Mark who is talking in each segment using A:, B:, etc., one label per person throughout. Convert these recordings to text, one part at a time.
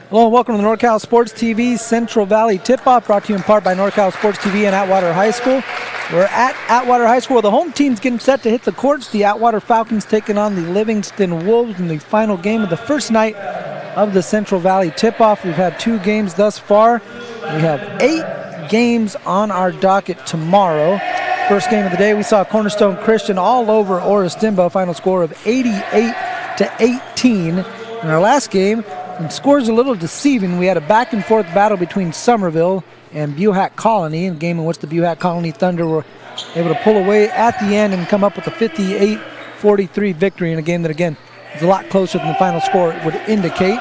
A: Hello and welcome to the NorCal Sports TV Central Valley Tip-Off, brought to you in part by NorCal Sports TV and Atwater High School. We're at Atwater High School. The home team's getting set to hit the courts. The Atwater Falcons taking on the Livingston Wolves in the final game of the first night of the Central Valley tip-off. We've had 2 games thus far. We have 8 games on our docket tomorrow. First game of the day, we saw Cornerstone Christian all over Oristimba, final score of 88-18. In our last game, the score's a little deceiving. We had a back-and-forth battle between Somerville and Buhack Colony, a game in which the Buhack Colony Thunder were able to pull away at the end and come up with a 58-43 victory in a game that, again, is a lot closer than the final score would indicate.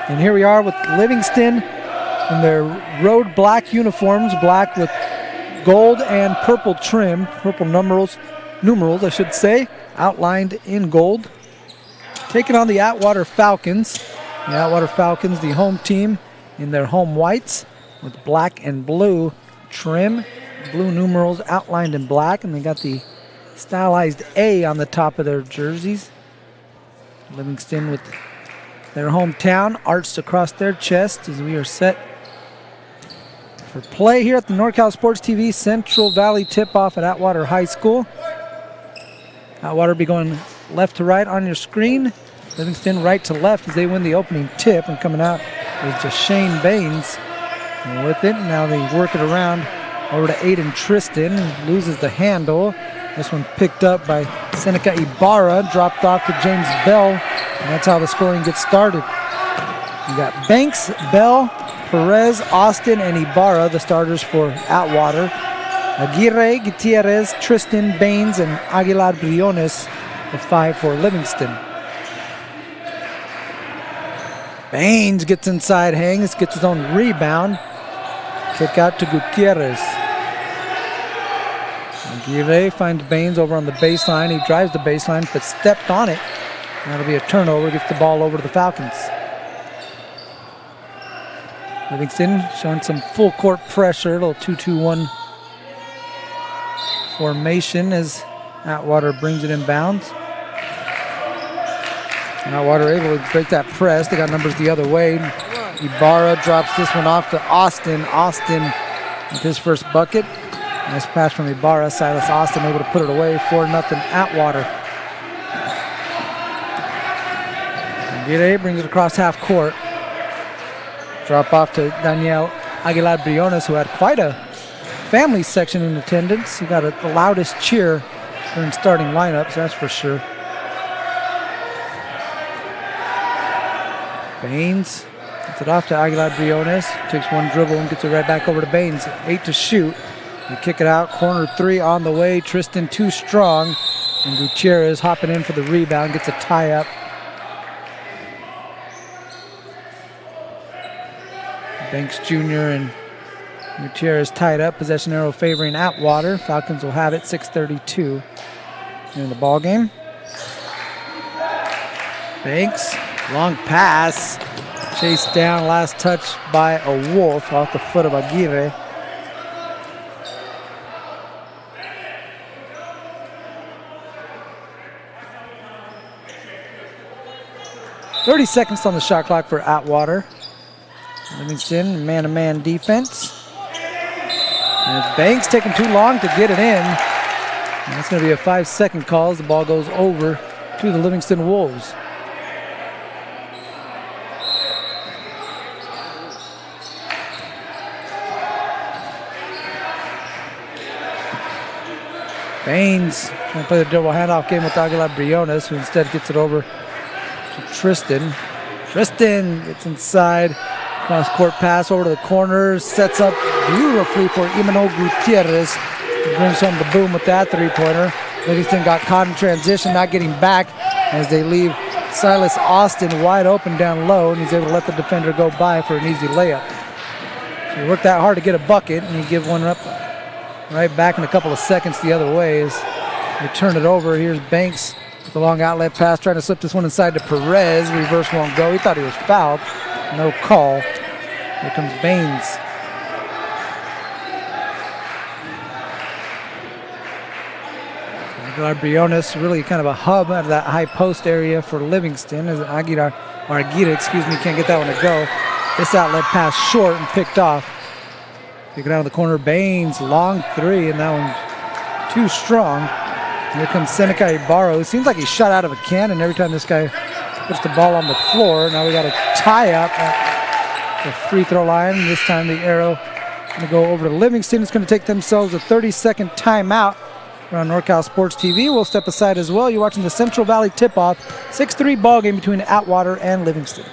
A: And here we are with Livingston in their road black uniforms, black with gold and purple trim, purple numerals, I should say, outlined in gold. Taking on the Atwater Falcons. The Atwater Falcons, the home team, in their home whites with black and blue trim, blue numerals outlined in black, and they got the stylized A on the top of their jerseys. Livingston with their hometown arched across their chest as we are set for play here at the NorCal Sports TV Central Valley tip-off at Atwater High School. Atwater be going left to right on your screen. Livingston right to left as they win the opening tip, and coming out is just Shane Baines with it. Now they work it around over to Aiden Tristan, who loses the handle. This one picked up by Seneca Ibarra, dropped off to James Bell, and that's how the scoring gets started. You got Banks, Bell, Perez, Austin, and Ibarra, the starters for Atwater. Aguirre, Gutierrez, Tristan, Baines, and Aguilar Briones, the 5 for Livingston. Baines gets inside, hangs, gets his own rebound. Kick out to Gutierrez. Aguirre finds Baines over on the baseline. He drives the baseline, but stepped on it. That'll be a turnover, gets the ball over to the Falcons. Livingston showing some full court pressure, a little 2-2-1 formation as Atwater brings it in bounds. Atwater able to break that press. They got numbers the other way. Ibarra drops this one off to Austin. Austin with his first bucket. Nice pass from Ibarra. Silas Austin able to put it away. 4-0 Atwater. Aguirre brings it across half court. Drop off to Daniel Aguilar Briones, who had quite a family section in attendance. He got the loudest cheer during starting lineups, that's for sure. Baines gets it off to Aguilar Briones. Takes one dribble and gets it right back over to Baines. 8 to shoot. They kick it out. Corner 3 on the way. Tristan too strong. And Gutierrez hopping in for the rebound. Gets a tie up. Banks Jr. and Gutierrez tied up. Possession arrow favoring Atwater. Falcons will have it. 6:32 in the ball game. Banks, long pass. Chased down, last touch by a Wolf off the foot of Aguirre. .30 seconds on the shot clock for Atwater. Livingston, man-to-man defense. And Banks taking too long to get it in. And that's going to be a 5-second call as the ball goes over to the Livingston Wolves. Baines trying to play the double handoff game with Aguilar Briones, who instead gets it over to Tristan. Tristan gets inside. Cross-court pass over to the corner. Sets up beautifully for Imano Gutierrez. He brings home the boom with that three-pointer. Livingston got caught in transition, not getting back as they leave Silas Austin wide open down low, and he's able to let the defender go by for an easy layup. So he worked that hard to get a bucket, and he give one up right back in a couple of seconds the other way as they turn it over. Here's Banks with the long outlet pass, trying to slip this one inside to Perez. Reverse won't go. He thought he was fouled. No call. Here comes Baines. Aguilar Briones, really kind of a hub out of that high post area for Livingston as Aguirre, can't get that one to go. This outlet pass short and picked off. Pick it out of the corner. Baines, long three, and that one too strong. Here comes Seneca Ibarro. It seems like he's shot out of a cannon every time this guy puts the ball on the floor. Now we got a tie-up at the free throw line. This time the arrow going to go over to Livingston. It's going to take themselves a 30-second timeout. We're on NorCal Sports TV. We'll step aside as well. You're watching the Central Valley tip-off. 6-3 ball game between Atwater and Livingston.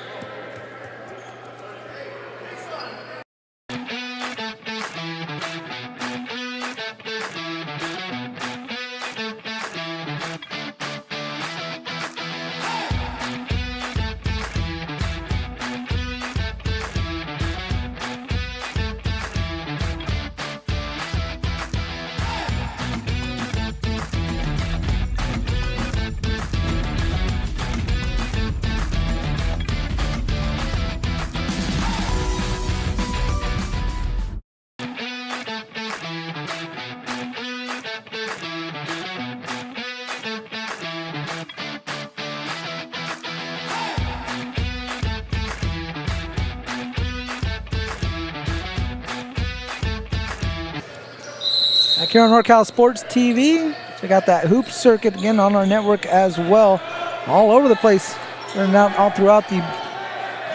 A: Back here on NorCal Sports TV, check out that hoop circuit again on our network as well. All over the place, running out all throughout the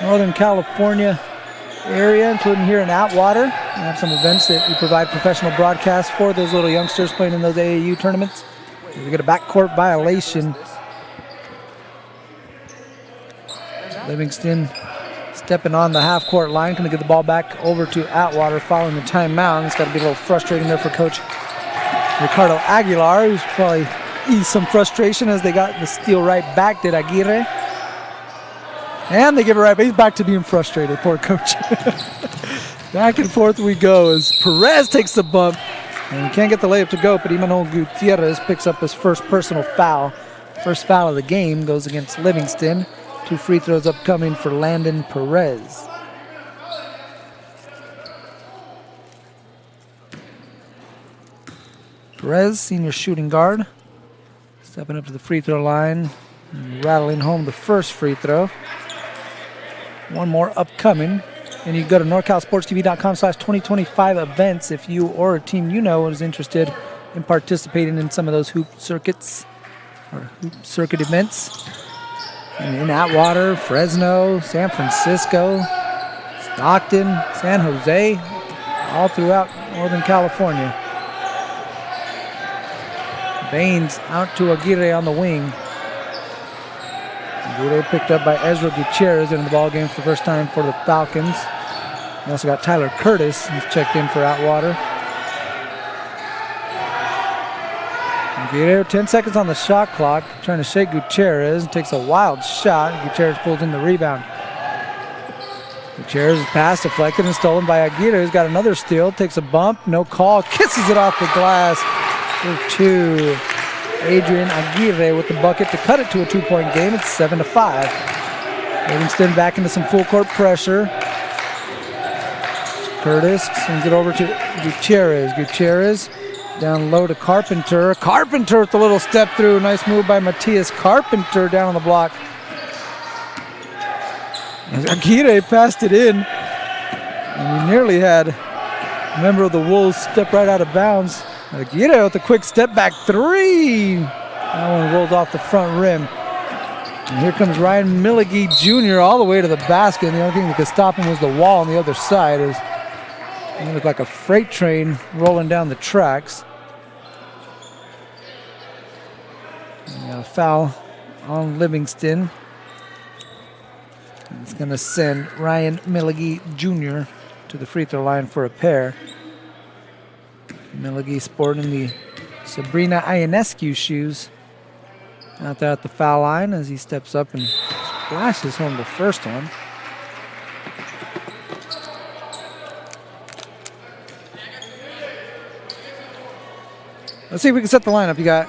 A: Northern California area, including here in Atwater. We have some events that we provide professional broadcasts for those little youngsters playing in those AAU tournaments. We get a backcourt violation. Livingston stepping on the half-court line, going to get the ball back over to Atwater following the timeout. It's got to be a little frustrating there for Coach Ricardo Aguilar, who's probably eased some frustration as they got the steal right back, did Aguirre. And they give it right back. He's back to being frustrated, poor coach. Back and forth we go as Perez takes the bump. And he can't get the layup to go, but Imanol Gutierrez picks up his first personal foul. First foul of the game goes against Livingston. 2 free throws upcoming for Landon Perez. Perez, senior shooting guard, stepping up to the free throw line, and rattling home the first free throw. One more upcoming. And you go to NorCalSportsTV.com/2025 events if you or a team you know is interested in participating in some of those hoop circuits or hoop circuit events. And in Atwater, Fresno, San Francisco, Stockton, San Jose, all throughout Northern California. Baines out to Aguirre on the wing. Aguirre picked up by Ezra Gutierrez in the ball game for the first time for the Falcons. We also got Tyler Curtis, who's checked in for Atwater. Aguirre, 10 seconds on the shot clock, trying to shake Gutierrez. Takes a wild shot. Gutierrez pulls in the rebound. Gutierrez's pass deflected and stolen by Aguirre. He's got another steal. Takes a bump. No call. Kisses it off the glass. For 2. Adrian Aguirre with the bucket to cut it to a 2-point game. It's 7-5. Livingston back into some full court pressure. Curtis sends it over to Gutierrez. Gutierrez down low to Carpenter. Carpenter with the little step through. Nice move by Matias Carpenter down on the block. As Aguirre passed it in. And he nearly had a member of the Wolves step right out of bounds. Aguirre with a quick step back 3. That one rolled off the front rim. And here comes Ryan Milligey Jr. all the way to the basket. And the only thing that could stop him was the wall on the other side. He looked like a freight train rolling down the tracks. And got a foul on Livingston. It's going to send Ryan Milligey Jr. to the free throw line for a pair. Milligey sporting the Sabrina Ionescu shoes out there at the foul line as he steps up and splashes home the first one. Let's see if we can set the lineup. You got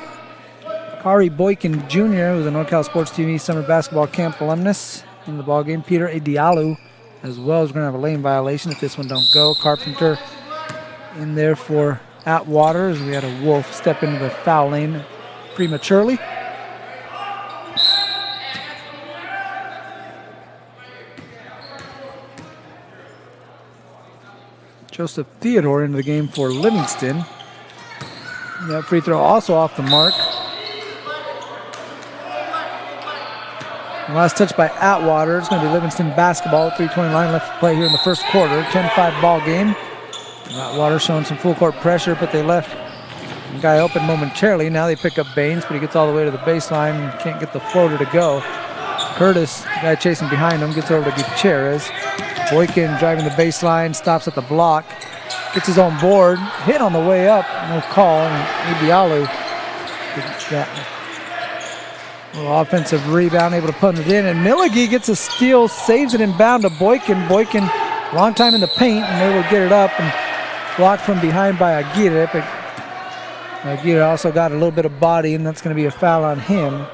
A: Kari Boykin Jr., who's a NorCal Sports TV Summer Basketball Camp alumnus in the ballgame. Peter Edialu as well is going to have a lane violation if this one don't go. Carpenter in there for Atwater as we had a Wolf step into the foul lane prematurely. Joseph Theodore into the game for Livingston. That free throw also off the mark. Last touch by Atwater. It's going to be Livingston basketball. 3:29 left to play here in the first quarter. 10-5 ball game. Atwater showing some full court pressure, but they left the guy open momentarily. Now they pick up Baines, but he gets all the way to the baseline and can't get the floater to go. Curtis, the guy chasing behind him, gets over to Gutierrez. Boykin driving the baseline, stops at the block. Gets his own board. Hit on the way up. No call. And Ibialu gets that little offensive rebound, able to put it in. And Milligay gets a steal, saves it inbound to Boykin. Boykin, long time in the paint, and able to get it up and blocked from behind by Aguirre. But Aguirre also got a little bit of body, and that's going to be a foul on him.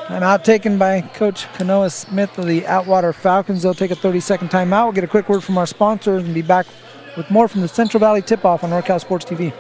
A: Timeout taken by Coach Kanoa Smith of the Atwater Falcons. They'll take a 30-second timeout. We'll get a quick word from our sponsors and be back with more from the Central Valley Tip-Off on NorCal Sports TV.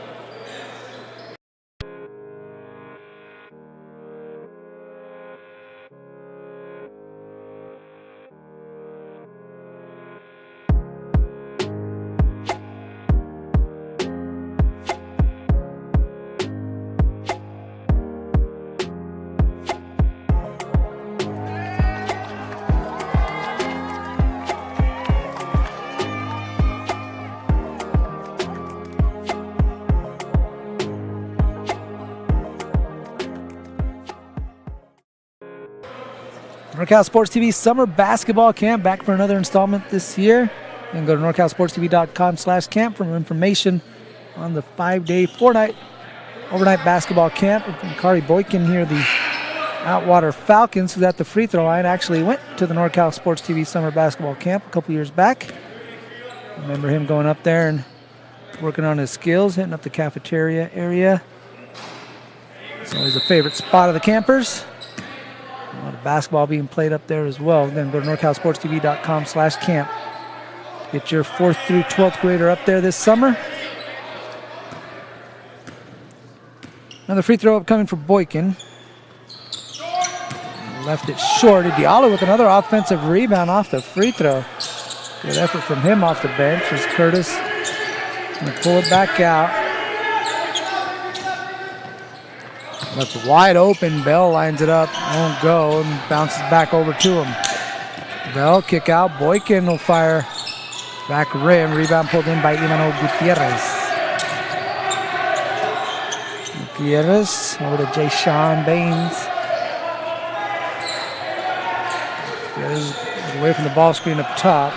A: NorCal Sports TV Summer Basketball Camp back for another installment this year. You can go to norcalsportstv.com/camp for information on the 5-day, 4-night overnight basketball camp. Kari Boykin here, the Atwater Falcons, who's at the free throw line, actually went to the NorCal Sports TV Summer Basketball Camp a couple years back. Remember him going up there and working on his skills, hitting up the cafeteria area. It's always a favorite spot of the campers. A lot of basketball being played up there as well. Then go to norcalsportstv.com/camp. Get your 4th through 12th grader up there this summer. Another free throw upcoming for Boykin. Left it short. Diallo with another offensive rebound off the free throw. Good effort from him off the bench as Curtis going to pull it back out. Left wide open. Bell lines it up. Won't go and bounces back over to him. Bell kick out. Boykin will fire. Back rim. Rebound pulled in by Emmanuel Gutierrez. Gutierrez over to Jay-Sean Baines. Gutierrez is away from the ball screen up top.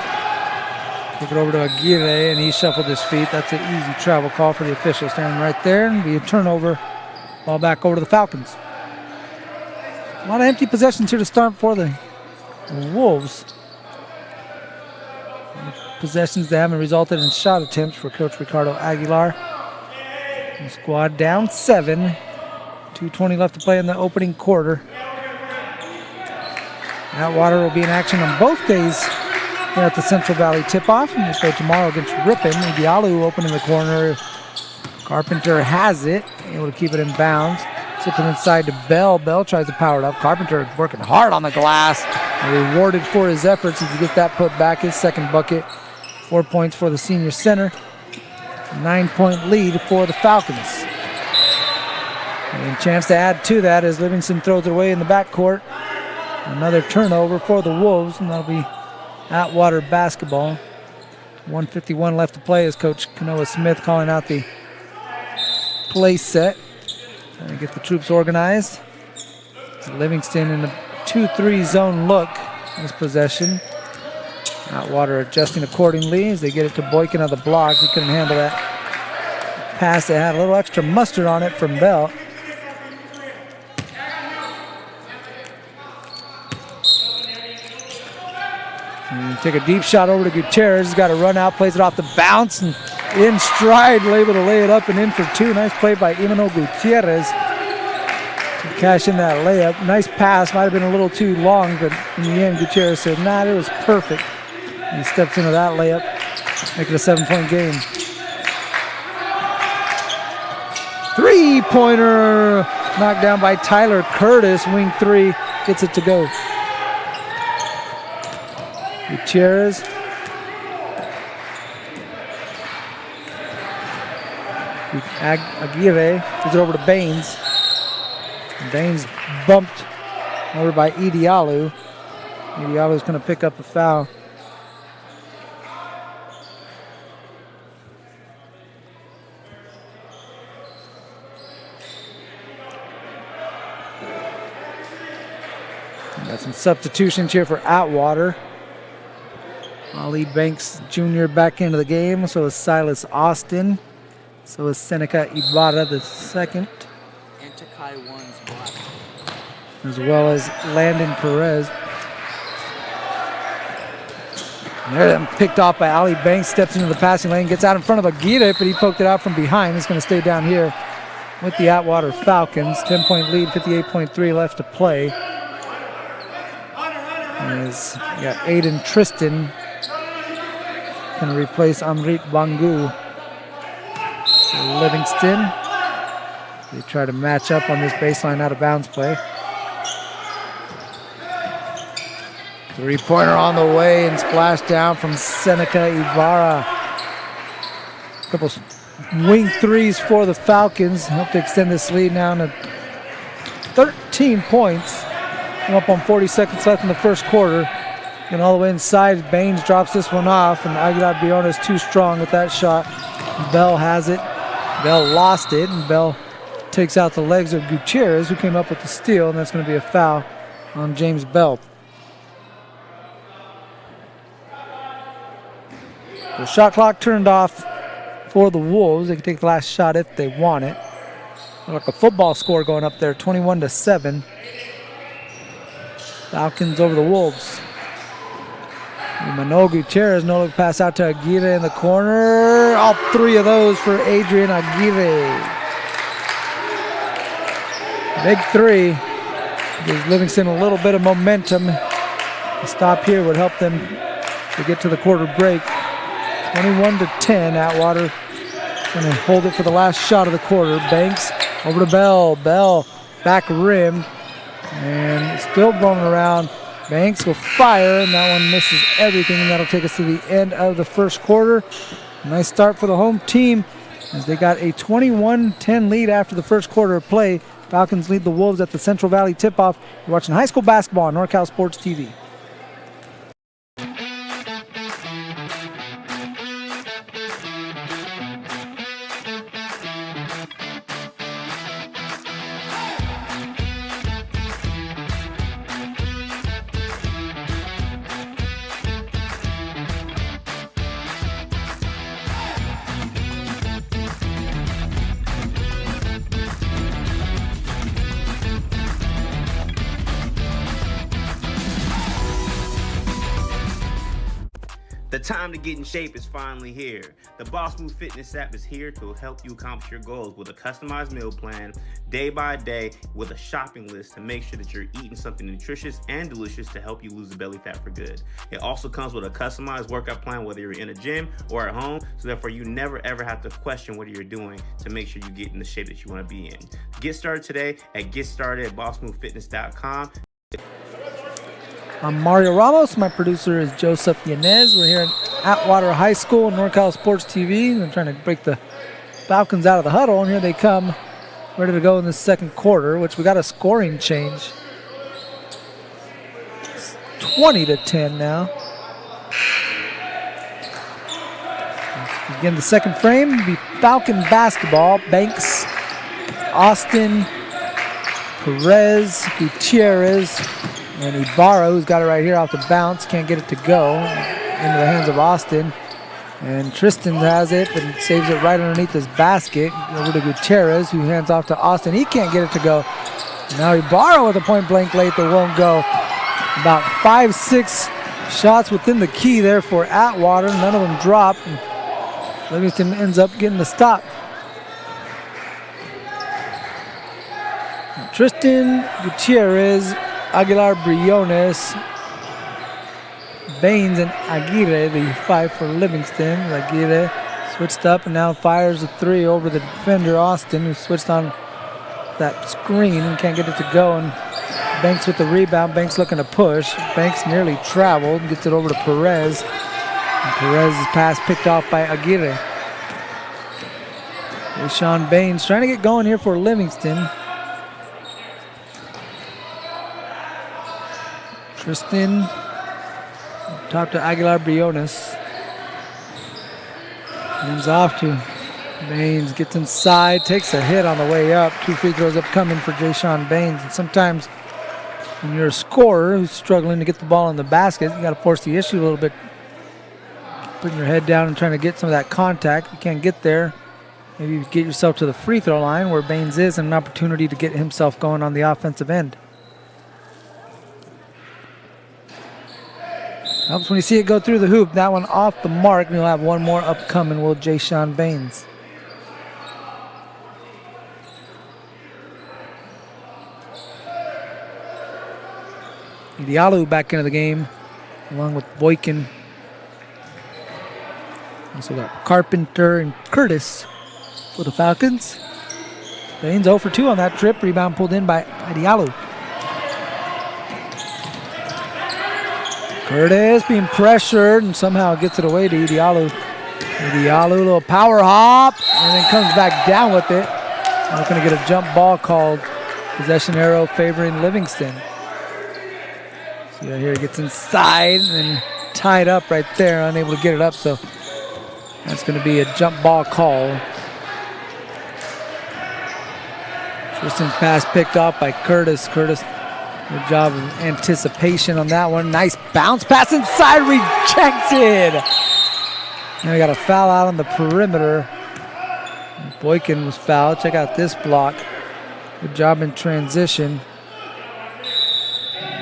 A: Kick it over to Aguirre, and he shuffled his feet. That's an easy travel call for the official. Standing right there, and be a turnover. Ball back over to the Falcons. A lot of empty possessions here to start for the Wolves. Possessions that haven't resulted in shot attempts for Coach Ricardo Aguilar. The squad down 7. 2:20 left to play in the opening quarter. Atwater will be in action on both days here at the Central Valley Tip-Off. And they play tomorrow against Ripon. Diallo open in the corner. Carpenter has it, able to keep it in bounds. Tips it inside to Bell. Bell tries to power it up. Carpenter working hard on the glass. And rewarded for his efforts as he gets that put back. His second bucket. 4 points for the senior center. 9-point lead for the Falcons. And chance to add to that as Livingston throws it away in the backcourt. Another turnover for the Wolves, and that'll be Atwater basketball. 1:51 left to play as Coach Kanoa Smith calling out the play set. Trying to get the troops organized. Livingston in a 2-3 zone look in this possession. Atwater adjusting accordingly as they get it to Boykin on the block. He couldn't handle that pass. It had a little extra mustard on it from Bell. And take a deep shot over to Gutierrez. He's got to run out, plays it off the bounce, and in stride, able to lay it up and in for 2. Nice play by Emmanuel Gutierrez to cash in that layup. Nice pass, might have been a little too long, but in the end, Gutierrez said, nah, it was perfect. And he steps into that layup, make it a 7-point game. 3-pointer knocked down by Tyler Curtis. Wing 3 gets it to go. Gutierrez Aguirre gives it over to Baines. Baines bumped over by Idialu. Idialu's going to pick up a foul. Got some substitutions here for Atwater. Ali Banks Jr. back into the game. So is Silas Austin. So is Seneca Ibarra the second. As well as Landon Perez. And they're then picked off by Ali Banks. Steps into the passing lane. Gets out in front of Aguirre, but he poked it out from behind. He's going to stay down here with the Atwater Falcons. 10-point lead, 58.3 left to play. As you got Aiden Tristan going to replace Amrit Bangu. So Livingston, they try to match up on this baseline out of bounds play. Three-pointer on the way and splash down from Seneca Ibarra. A couple wing threes for the Falcons. Help to extend this lead now to 13 points. Up on 40 seconds left in the first quarter. And all the way inside, Baines drops this one off, and Aguilar Briona is too strong with that shot. Bell has it. Bell lost it, and Bell takes out the legs of Gutierrez, who came up with the steal, and that's going to be a foul on James Bell. The shot clock turned off for the Wolves. They can take the last shot if they want it. Like a football score going up there, 21-7. Falcons over the Wolves. Manuel Gutierrez, no look pass out to Aguirre in the corner. All three of those for Adrian Aguirre. Big three. Gives Livingston a little bit of momentum. A stop here would help them to get to the quarter break. 21-10. Atwater going to hold it for the last shot of the quarter. Banks over to Bell. Bell back rim. And still rolling around. Banks will fire, and that one misses everything, and that'll take us to the end of the first quarter. Nice start for the home team as they got a 21-10 lead after the first quarter of play. Falcons lead the Wolves at the Central Valley tip-off. You're watching high school basketball on NorCal Sports TV.
B: The time to get in shape is finally here. The Boss Move Fitness app is here to help you accomplish your goals with a customized meal plan, day by day, with a shopping list to make sure that you're eating something nutritious and delicious to help you lose the belly fat for good. It also comes with a customized workout plan, whether you're in a gym or at home, so therefore you never ever have to question what you're doing to make sure you get in the shape that you want to be in. Get started today at GetStartedAtBossMoveFitness.com.
A: I'm Mario Ramos. My producer is Joseph Yanez. We're here at Atwater High School, NorCal Sports TV. They're trying to break the Falcons out of the huddle, and here they come, ready to go in the second quarter, which we got a scoring change. It's 20-10 now. Again, the second frame will be Falcon basketball. Banks, Austin, Perez, Gutierrez, and Ibarra, who's got it right here off the bounce, can't get it to go into the hands of Austin. And Tristan has it and saves it right underneath his basket. Over to Gutierrez, who hands off to Austin. He can't get it to go. Now Ibarra with a point blank late that won't go. About 5-6 shots within the key there for Atwater. None of them drop. And Livingston ends up getting the stop. Now Tristan, Gutierrez, Aguilar Briones, Baines, and Aguirre, the five for Livingston. Aguirre switched up and now fires a three over the defender, Austin, who switched on that screen and can't get it to go. And Banks with the rebound. Banks looking to push. Banks nearly traveled, gets it over to Perez. And Perez's pass picked off by Aguirre. Deshaun Baines trying to get going here for Livingston. Tristan top to Aguilar Briones. Hands off to Baines, gets inside, takes a hit on the way up. 2 free throws upcoming for Deshaun Baines. And sometimes when you're a scorer who's struggling to get the ball in the basket, you got to force the issue a little bit. Putting your head down and trying to get some of that contact. If you can't get there, maybe you get yourself to the free throw line where Baines is, and an opportunity to get himself going on the offensive end. Helps when you see it go through the hoop. That one off the mark, and we'll have one more upcoming with Deshaun Baines. Diallo back into the game, along with Boykin. Also got Carpenter and Curtis for the Falcons. Baines 0 for 2 on that trip. Rebound pulled in by Diallo. Curtis being pressured and somehow gets it away to Diallo. Diallo, a little power hop, and then comes back down with it. Not going to get a jump ball called. Possession arrow favoring Livingston. So here he gets inside and tied up right there, unable to get it up. So that's going to be a jump ball call. Tristan's pass picked off by Curtis. Curtis, good job of anticipation on that one. Nice bounce pass inside, rejected. And we got a foul out on the perimeter. Boykin was fouled. Check out this block. Good job in transition.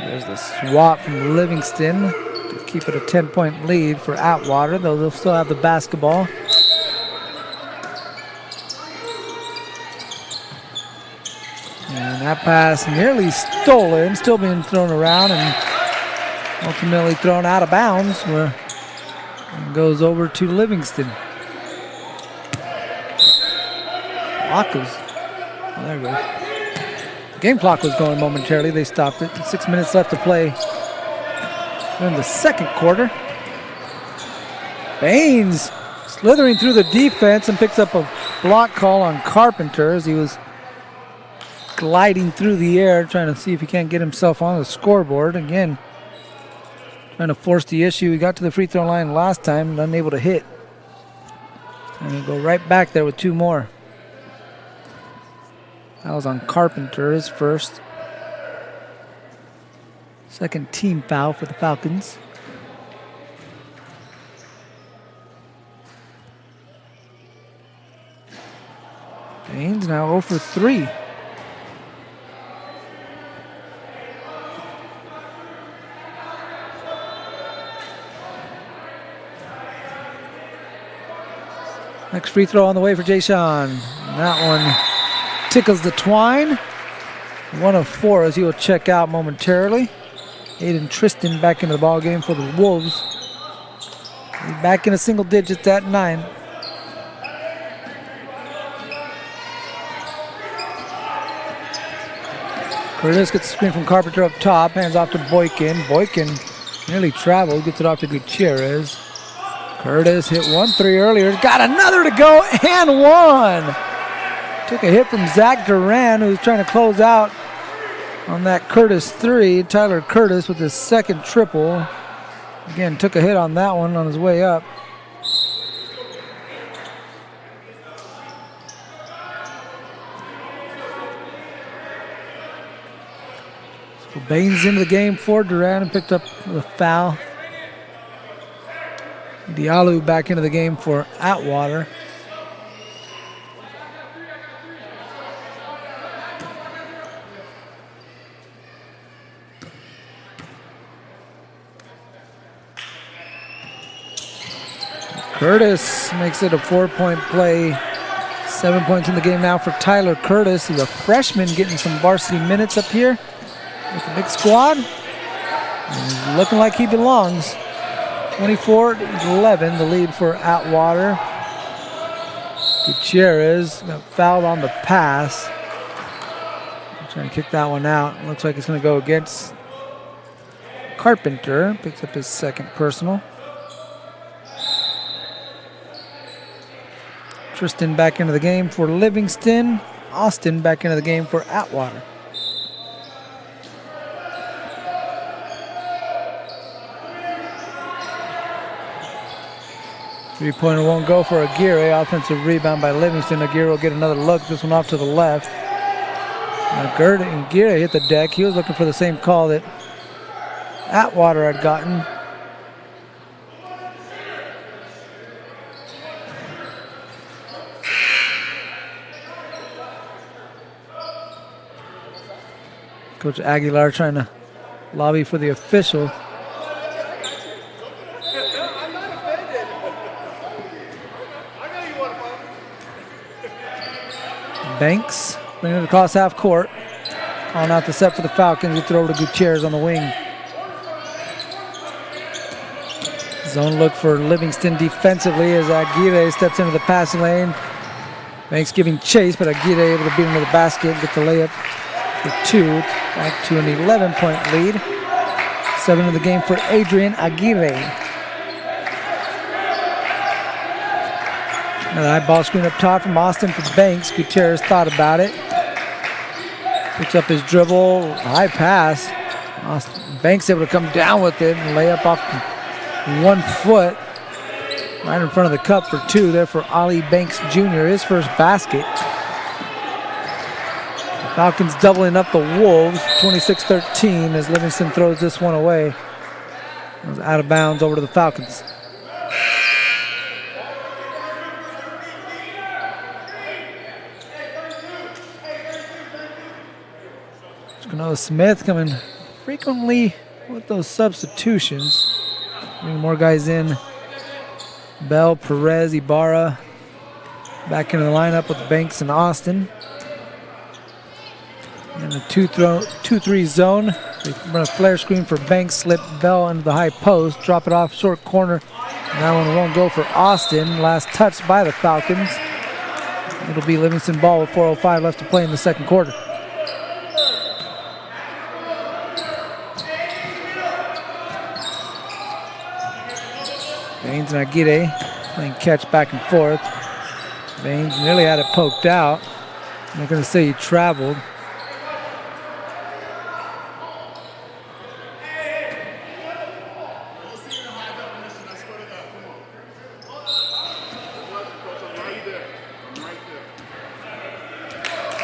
A: There's the swap from Livingston to keep it a 10-point lead for Atwater, though they'll still have the basketball. And that pass nearly stolen, still being thrown around and ultimately thrown out of bounds where it goes over to Livingston. Clock was, oh, there it goes. Game clock was going momentarily. They stopped it. 6 minutes left to play in the second quarter. Baines slithering through the defense and picks up a block call on Carpenter as he was gliding through the air, trying to see if he can't get himself on the scoreboard. Again, trying to force the issue. He got to the free throw line last time, unable to hit. And he'll go right back there with 2 more. That was on Carpenter, his first. Second team foul for the Falcons. Baines now 0 for 3. Next free throw on the way for Deshaun. That one tickles the twine. 1 of 4 as he will check out momentarily. Aiden Tristan back into the ball game for the Wolves. He's back into single digits at 9. Curtis gets the screen from Carpenter up top. Hands off to Boykin. Boykin nearly traveled. Gets it off to Gutierrez. Curtis hit 1 3 earlier. Got another to go and 1. Took a hit from Zach Duran, who's trying to close out on that Curtis 3. Tyler Curtis with his second triple. Again, took a hit on that one on his way up. So Baines into the game for Duran and picked up the foul. Diallo back into the game for Atwater. Curtis makes it a 4-point play. 7 points in the game now for Tyler Curtis. He's a freshman getting some varsity minutes up here with the big squad. And looking like he belongs. 24-11, the lead for Atwater. Gutierrez got fouled on the pass. Trying to kick that one out. Looks like it's going to go against Carpenter. Picks up his second personal. Tristan back into the game for Livingston. Austin back into the game for Atwater. Three-pointer won't go for Aguirre. Offensive rebound by Livingston. Aguirre will get another look. This one off to the left. Aguirre hit the deck. He was looking for the same call that Atwater had gotten. Coach Aguilar trying to lobby for the official. Banks bringing it across half court. Calling out the set for the Falcons. We throw over to Gutierrez on the wing. Zone look for Livingston defensively as Aguirre steps into the passing lane. Banks giving chase, but Aguirre able to beat him to the basket and get the layup for two. Back to an 11-point lead. 7 in the game for Adrian Aguirre. Another high ball screen up top from Austin for Banks. Gutierrez thought about it. Picks up his dribble, high pass. Banks able to come down with it and lay up off 1 foot. Right in front of the cup for 2 there for Ali Banks Jr., his first basket. The Falcons doubling up the Wolves, 26-13 as Livingston throws this one away. It was out of bounds over to the Falcons. Smith coming frequently with those substitutions. Bring more guys in. Bell, Perez, Ibarra back into the lineup with Banks and Austin. And a 2-3 zone. They run a flare screen for Banks, slip Bell into the high post, drop it off short corner. And that one won't go for Austin. Last touch by the Falcons. It'll be Livingston ball with 4:05 left to play in the second quarter. Baines and Aguirre playing catch back and forth. Baines nearly had it poked out. I'm not going to say he traveled.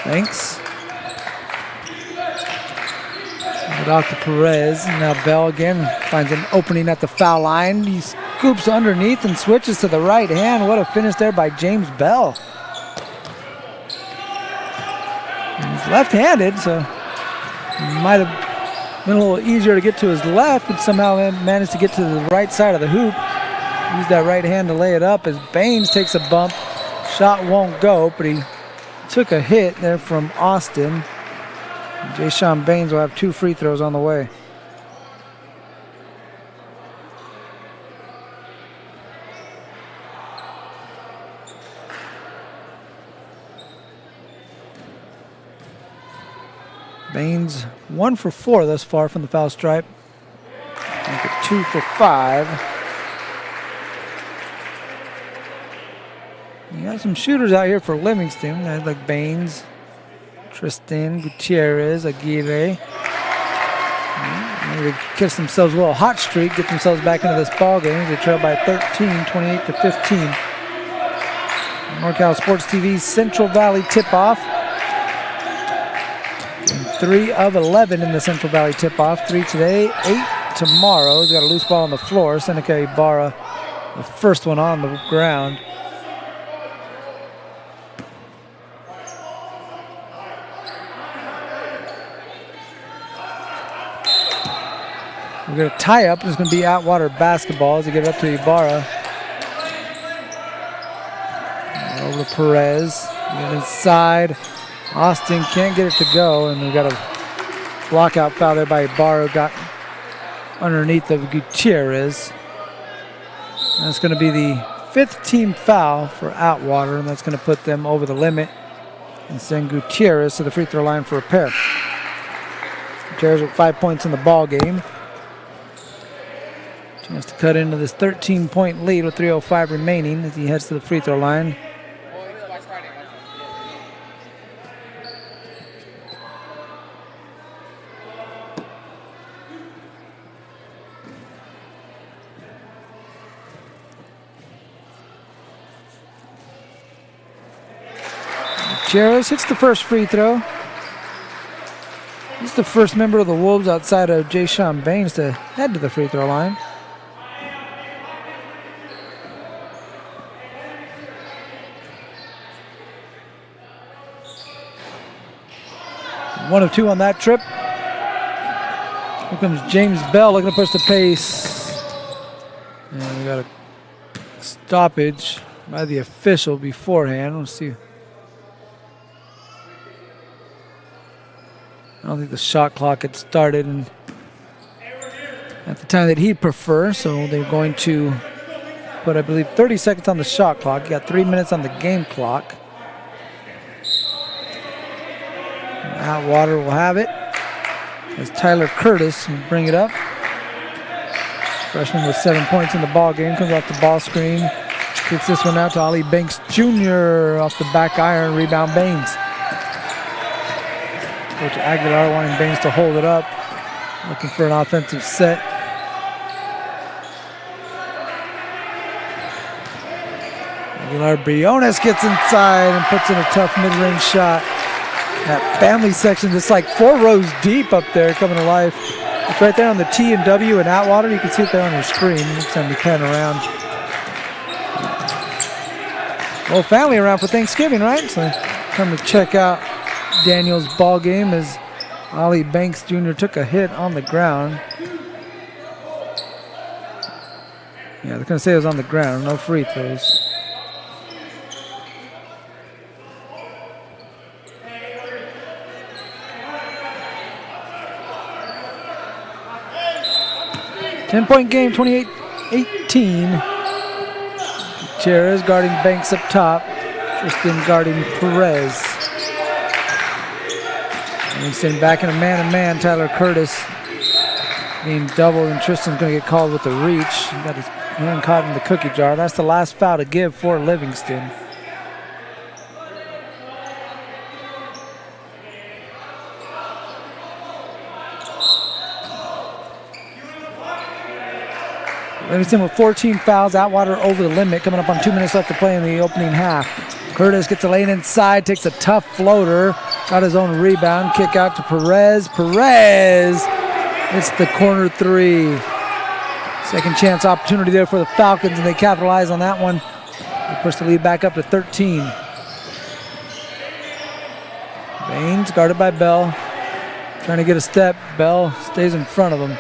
A: Banks. It off to Perez. Now Bell again finds an opening at the foul line. He scoops underneath and switches to the right hand. What a finish there by James Bell. He's left-handed, so it might have been a little easier to get to his left, but somehow managed to get to the right side of the hoop. Used that right hand to lay it up as Baines takes a bump. Shot won't go, but he took a hit there from Austin. Jayshawn Baines will have 2 free throws on the way. Baines 1 for 4 thus far from the foul stripe. Make it 2 for 5. You got some shooters out here for Livingston. Guys like Baines, Tristan, Gutierrez, Aguirre. Maybe catch themselves a little hot streak, get themselves back into this ball game. They trail by 13, 28-15. NorCal Sports TV's Central Valley tip-off. 3 of 11 in the Central Valley tip-off. 3 today, 8 tomorrow. He's got a loose ball on the floor. Seneca Ibarra, the first one on the ground. We're going to tie up. It's going to be Atwater basketball as they get it up to Ibarra. Over to Perez. Get inside. Austin can't get it to go, and we've got a blockout foul there by Ibarra. Got underneath of Gutierrez. And that's going to be the 5th team foul for Atwater, and that's going to put them over the limit and send Gutierrez to the free throw line for a pair. Gutierrez with 5 points in the ball game. Chance to cut into this 13-point lead with 3:05 remaining as he heads to the free throw line. Gutierrez hits the first free throw. He's the first member of the Wolves outside of Jay-Sean Baines to head to the free throw line. One of two on that trip. Here comes James Bell looking to push the pace. And we got a stoppage by the official beforehand. Let's see. I don't think the shot clock had started and at the time that he'd prefer, so they're going to put, I believe, 30 seconds on the shot clock. You got 3 minutes on the game clock. And Atwater will have it as Tyler Curtis will bring it up. Freshman with 7 points in the ball game, comes off the ball screen, kicks this one out to Ollie Banks Jr. off the back iron, rebound Baines. Coach Aguilar wanting Baines to hold it up, looking for an offensive set. Aguilar Briones gets inside and puts in a tough mid-range shot. That family section just like 4 rows deep up there coming to life. It's right there on the T and W in Atwater. You can see it there on your screen. Next time we pan around. Whole family around for Thanksgiving, right? So come to check out Daniel's ball game as Ollie Banks Jr. took a hit on the ground. Yeah, they're going to say it was on the ground. No free throws. Ten-point game, 28-18. Gutierrez guarding Banks up top. Tristan guarding Perez. Livingston back in a man-to-man. Tyler Curtis being doubled, and Tristan's going to get called with the reach. He got his hand caught in the cookie jar. That's the last foul to give for Livingston. Livingston with 14 fouls. Atwater over the limit. Coming up on 2 minutes left to play in the opening half. Curtis gets a lane inside, takes a tough floater. Got his own rebound. Kick out to Perez. Perez! It's the corner three. Second chance opportunity there for the Falcons, and they capitalize on that one. They push the lead back up to 13. Baines guarded by Bell. Trying to get a step. Bell stays in front of him.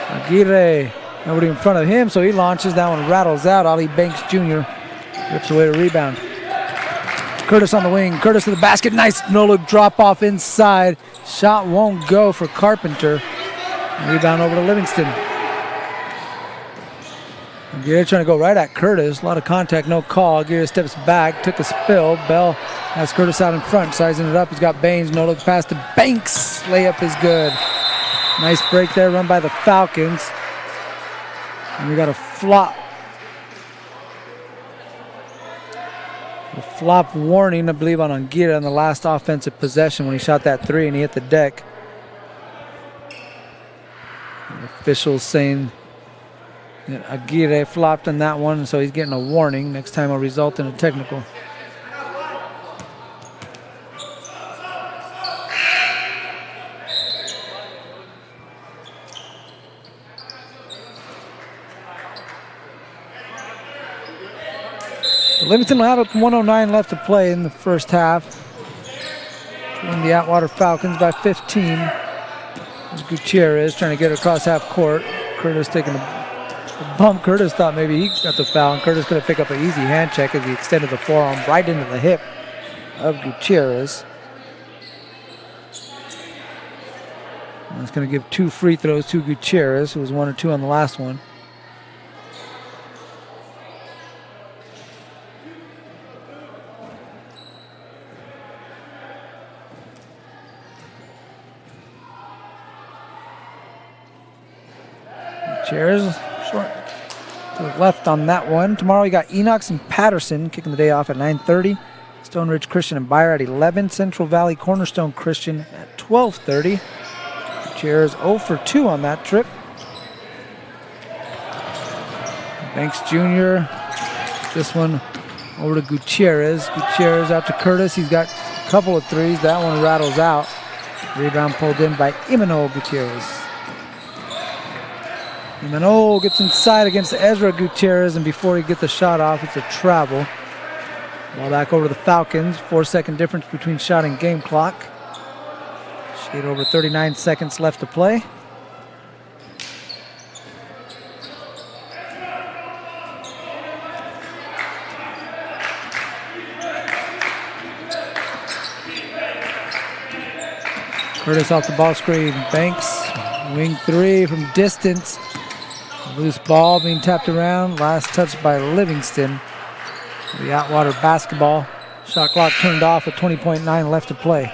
A: Aguirre, nobody in front of him, so he launches. That one rattles out. Ollie Banks Jr. rips away the rebound. Curtis on the wing. Curtis to the basket. Nice no-look drop-off inside. Shot won't go for Carpenter. Rebound over to Livingston. Aguirre trying to go right at Curtis. A lot of contact, no call. Aguirre steps back, took a spill. Bell has Curtis out in front, sizing it up. He's got Baines. No-look pass to Banks. Layup is good. Nice break there, run by the Falcons. And we got a flop. A flop warning, I believe, on Aguirre on the last offensive possession when he shot that three and he hit the deck. The officials saying that Aguirre flopped on that one, so he's getting a warning. Next time will result in a technical. Livingston will have it 109 left to play in the first half. And the Atwater Falcons by 15. There's Gutierrez trying to get across half court. Curtis taking a bump. Curtis thought maybe he got the foul, and Curtis could have picked up an easy hand check as he extended the forearm right into the hip of Gutierrez. And that's going to give 2 free throws to Gutierrez, who was 1 or 2 on the last one. Gutierrez short to the left on that one. Tomorrow we got Enox and Patterson kicking the day off at 9:30. Stone Ridge Christian and Beyer at 11. Central Valley Cornerstone Christian at 12:30. Gutierrez 0 for 2 on that trip. Banks Jr. This one over to Gutierrez. Gutierrez out to Curtis. He's got couple of threes. That one rattles out. Rebound pulled in by Imanol Gutierrez. Imanol gets inside against Ezra Gutierrez, and before he gets the shot off, it's a travel. Ball back over to the Falcons. 4-second difference between shot and game clock. Shade over 39 seconds left to play. Curtis off the ball screen. Banks, wing three from distance. Loose ball being tapped around. Last touch by Livingston. The Atwater basketball. Shot clock turned off with 20.9 left to play.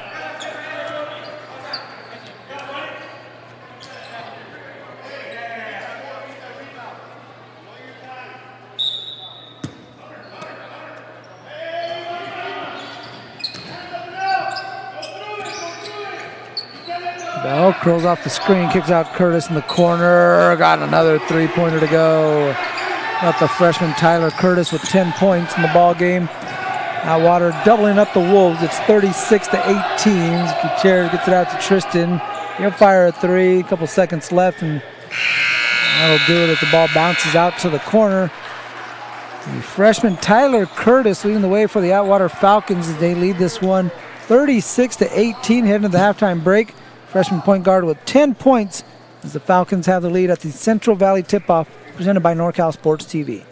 A: Bell curls off the screen, kicks out Curtis in the corner. Got another three-pointer to go. Got the freshman Tyler Curtis with 10 points in the ball game. Atwater doubling up the Wolves. It's 36-18. Gutierrez gets it out to Tristan. He'll fire a three. A couple seconds left, and that'll do it as the ball bounces out to the corner. The freshman Tyler Curtis leading the way for the Atwater Falcons as they lead this one 36-18 heading to the halftime break. Freshman point guard with 10 points as the Falcons have the lead at the Central Valley Tip-Off presented by NorCal Sports TV.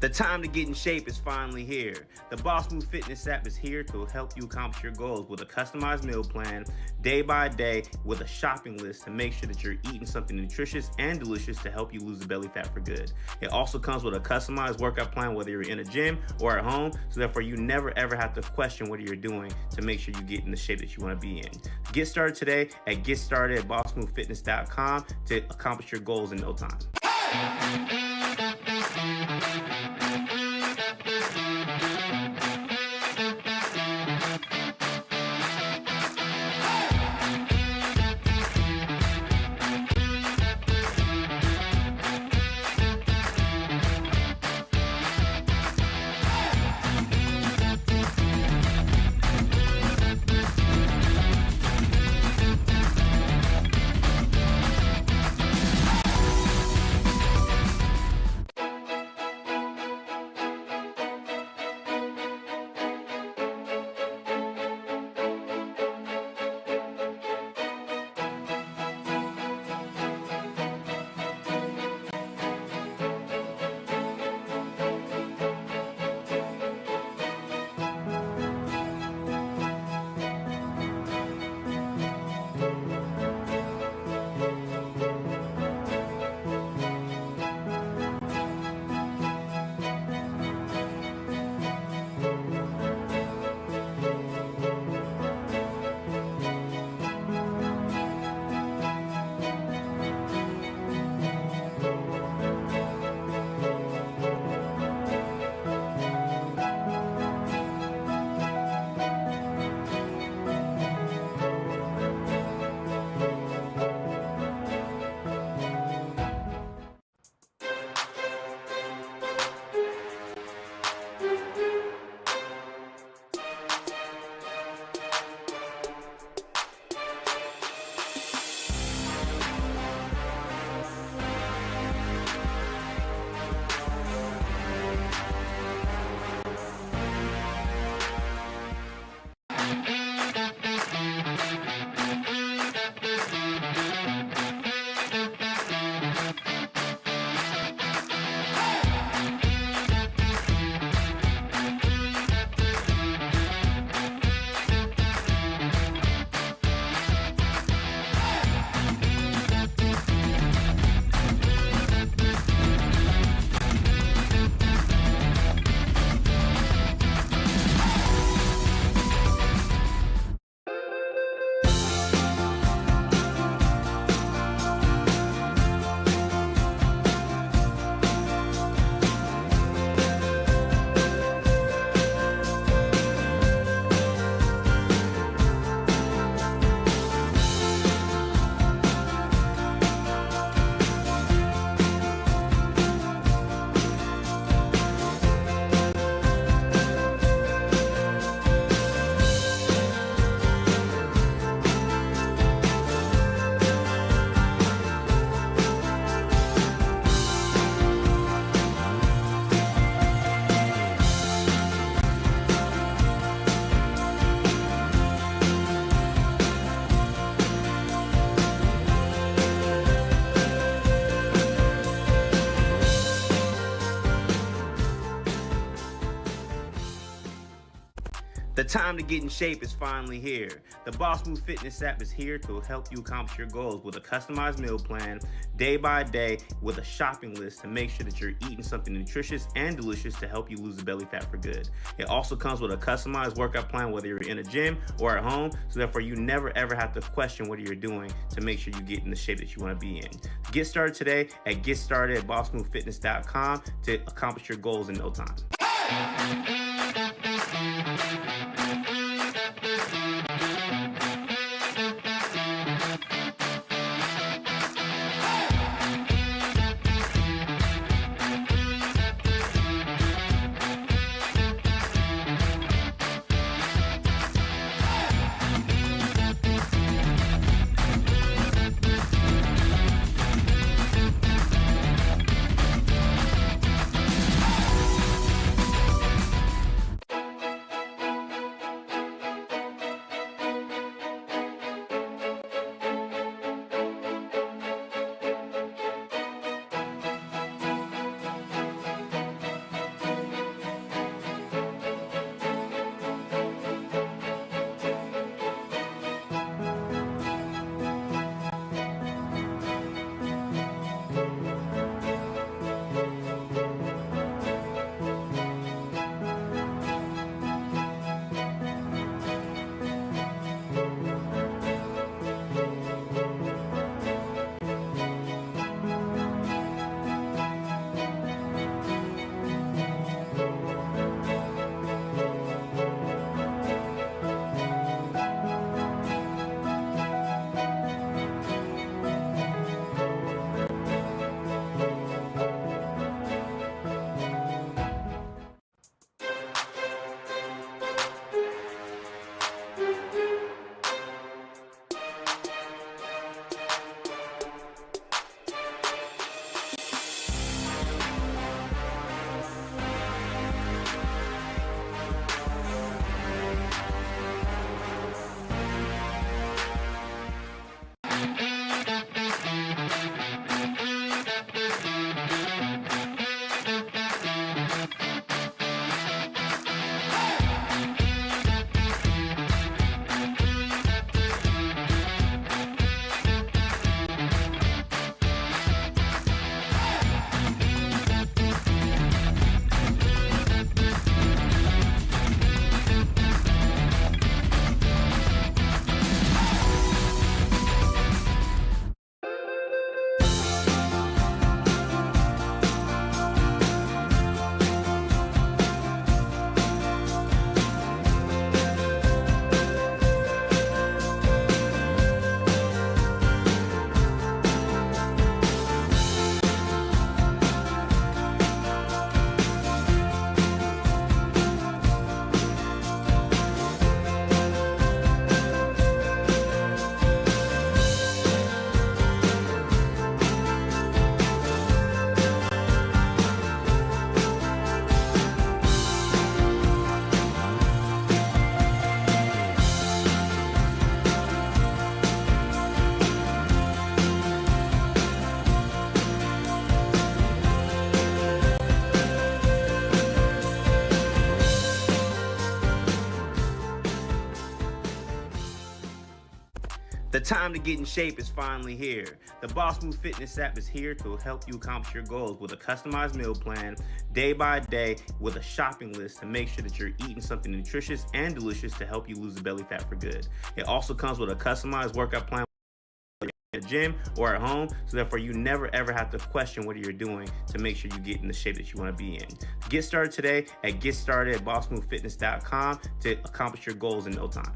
B: The time to get in shape is finally here. The Boss Move Fitness app is here to help you accomplish your goals with a customized meal plan, day by day, with a shopping list to make sure that you're eating something nutritious and delicious to help you lose the belly fat for good. It also comes with a customized workout plan, whether you're in a gym or at home, so therefore you never ever have to question what you're doing to make sure you get in the shape that you want to be in. Get started today at GetStartedAtBossMoveFitness.com to accomplish your goals in no time. The time to get in shape is finally here. The Boss Move Fitness app is here to help you accomplish your goals with a customized meal plan, day by day, with a shopping list to make sure that you're eating something nutritious and delicious to help you lose the belly fat for good. It also comes with a customized workout plan, whether you're in a gym or at home, so therefore you never ever have to question what you're doing to make sure you get in the shape that you want to be in. Get started today at GetStartedAtBossMoveFitness.com to accomplish your goals in no time. The time to get in shape is finally here. The Boss Move Fitness app is here to help you accomplish your goals with a customized meal plan, day by day, with a shopping list to make sure that you're eating something nutritious and delicious to help you lose the belly fat for good. It also comes with a customized workout plan, whether you're in a gym or at home, so therefore you never ever have to question what you're doing to make sure you get in the shape that you want to be in. Get started today at GetStartedAtBossMoveFitness.com to accomplish your goals in no time.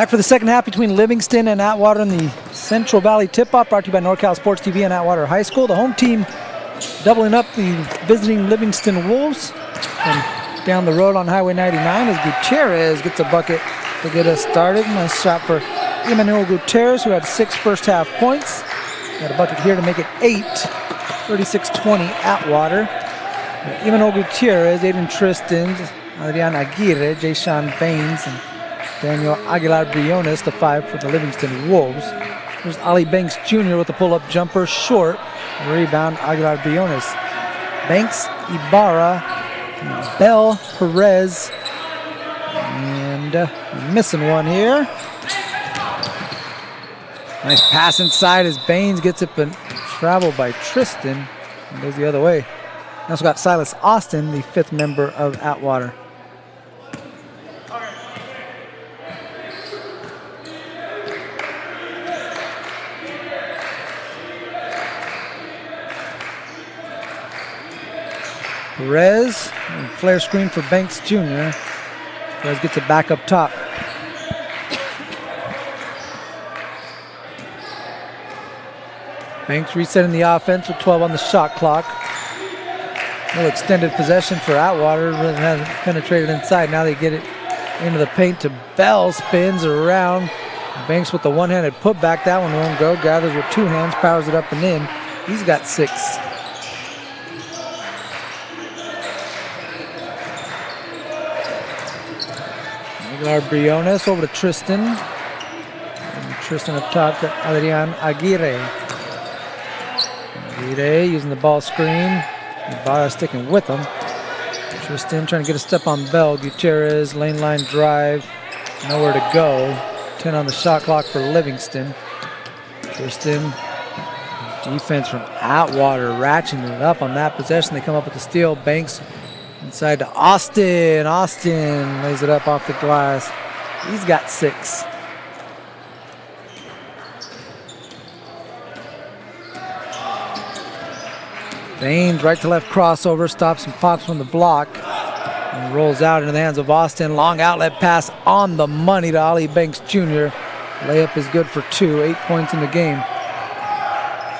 A: Back for the second half between Livingston and Atwater in the Central Valley Tip-Off, brought to you by NorCal Sports TV and Atwater High School. The home team doubling up the visiting Livingston Wolves. And down the road on Highway 99 as Gutierrez gets a bucket to get us started. Nice shot for Emmanuel Gutierrez, who had 6 first-half points. Got a bucket here to make it 8. 36-20 Atwater. Emmanuel Gutierrez, Aiden Tristan, Adrian Aguirre, Jayshawn Baines, and Daniel Aguilar Briones, the 5 for the Livingston Wolves. There's Ali Banks Jr. with a pull-up jumper, short. Rebound, Aguilar Briones. Banks, Ibarra, Bell, Perez, and missing one here. Nice pass inside as Baines gets it, but traveled by Tristan and goes the other way. We also got Silas Austin, the 5th member of Atwater. Perez, flare screen for Banks Jr. Perez gets it back up top. Banks resetting the offense with 12 on the shot clock. No extended possession for Atwater. Really hasn't penetrated inside. Now they get it into the paint to Bell. Spins around. Banks with the one-handed putback. That one won't go. Gathers with 2 hands. Powers it up and in. He's got 6. Aguilar Briones over to Tristan. And Tristan up top to Adrian Aguirre. Aguirre using the ball screen. Ibarra sticking with him. Tristan trying to get a step on Bell. Gutierrez, lane line drive. Nowhere to go. 10 on the shot clock for Livingston. Tristan. Defense from Atwater ratcheting it up on that possession. They come up with the steal. Banks inside to Austin. Austin lays it up off the glass. He's got 6. Baines, right to left crossover, stops and pops from the block. And rolls out into the hands of Austin. Long outlet pass on the money to Ali Banks Jr. Layup is good for 2. 8 points in the game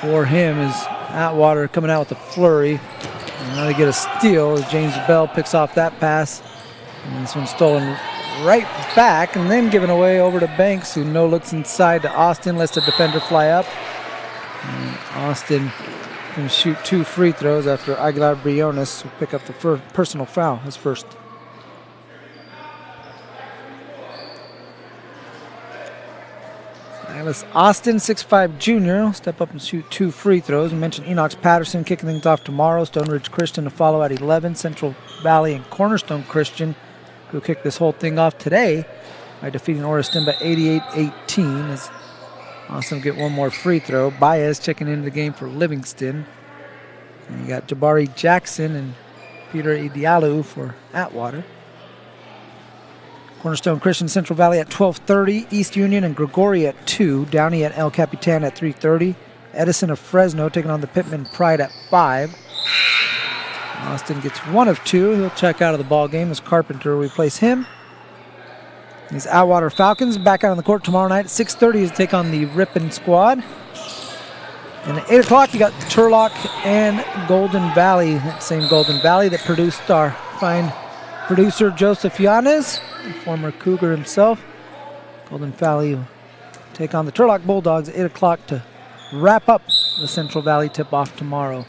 A: for him as Atwater coming out with a flurry. And now they get a steal as James Bell picks off that pass. And this one's stolen right back and then given away over to Banks, who no-looks inside to Austin, lets the defender fly up. And Austin going to shoot 2 free throws after Aguilar Briones will pick up the first personal foul, his first. Silas Austin, 6'5" junior, step up and shoot 2 free throws. We mentioned Enoch Patterson kicking things off tomorrow. Stone Ridge Christian to follow at 11. Central Valley and Cornerstone Christian, who kicked this whole thing off today by defeating Oristimba 88-18. As Austin get one more free throw. Baez checking into the game for Livingston. And you got Jabari Jackson and Peter Idialu for Atwater. Cornerstone Christian Central Valley at 12:30. East Union and Gregory at 2. Downey at El Capitan at 3:30. Edison of Fresno taking on the Pittman Pride at 5. Austin gets 1 of 2. He'll check out of the ball game as Carpenter will replace him. These Atwater Falcons back out on the court tomorrow night at 6:30 to take on the Ripon squad. And at 8 o'clock, you got Turlock and Golden Valley. That same Golden Valley that produced our fine producer, Joseph Yanez, former Cougar himself. Golden Valley will take on the Turlock Bulldogs at 8 o'clock to wrap up the Central Valley tip-off tomorrow.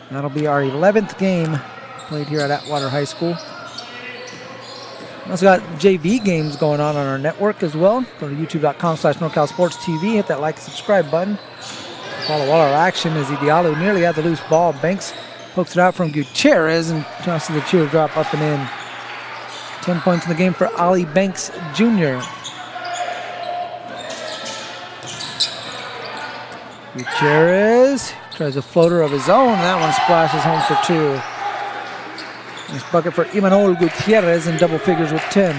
A: And that'll be our 11th game played here at Atwater High School. We also got JV games going on our network as well. Go to youtube.com/NorCalSportsTV. Hit that like and subscribe button. Follow all our action as Idialu nearly had the loose ball. Banks pokes it out from Gutierrez and tosses the teardrop up and in. 10 points in the game for Ali Banks Jr. Gutierrez tries a floater of his own. That one splashes home for 2. Nice bucket for Emmanuel Gutierrez in double figures with 10.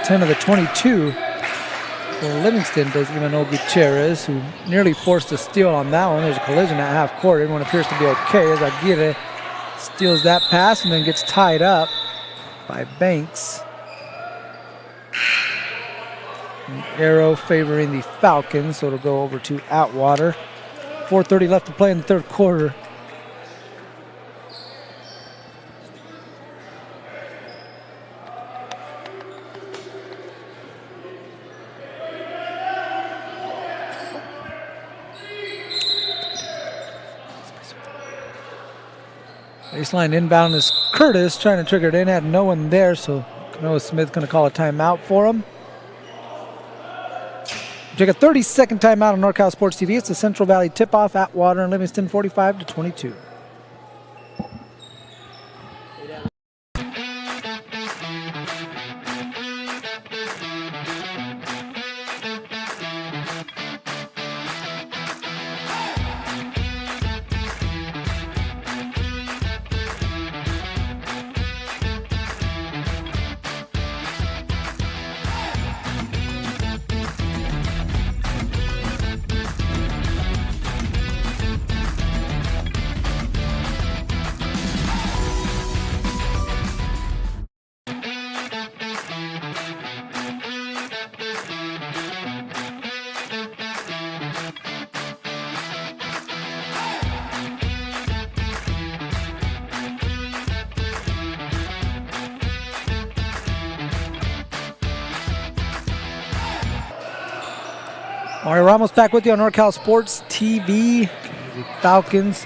A: 10 of the 22 for Livingston does Emmanuel Gutierrez, who nearly forced a steal on that one. There's a collision at half court. Everyone appears to be okay as Aguirre steals that pass and then gets tied up by Banks. An arrow favoring the Falcons, so it'll go over to Atwater. 4:30 left to play in the third quarter. Baseline inbound is Curtis trying to trigger it in. Had no one there, so Noah Smith's going to call a timeout for him. Take a 30-second timeout on NorCal Sports TV. It's the Central Valley tip-off. Atwater and Livingston 45-22. Mario Ramos back with you on NorCal Sports TV. The Falcons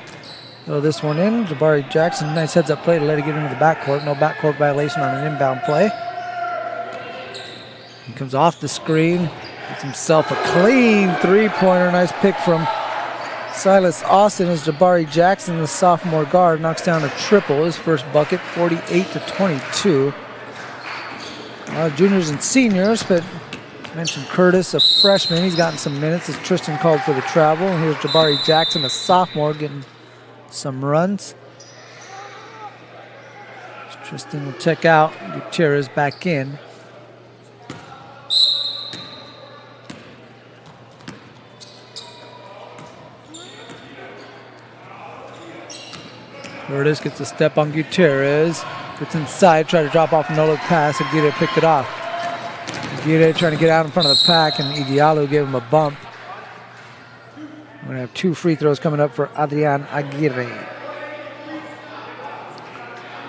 A: throw this one in. Jabari Jackson, nice heads-up play to let it get into the backcourt. No backcourt violation on an inbound play. He comes off the screen. Gets himself a clean three-pointer. Nice pick from Silas Austin as Jabari Jackson, the sophomore guard, knocks down a triple. His first bucket, 48-22. A lot of juniors and seniors, but mentioned Curtis, a freshman. He's gotten some minutes as Tristan called for the travel. And here's Jabari Jackson, a sophomore, getting some runs. Tristan will check out. Gutierrez back in. Curtis gets a step on Gutierrez. Gets inside, try to drop off a no-look pass. Aguirre picked it off. Aguirre trying to get out in front of the pack, and Idialu gave him a bump. We're going to have 2 free throws coming up for Adrian Aguirre.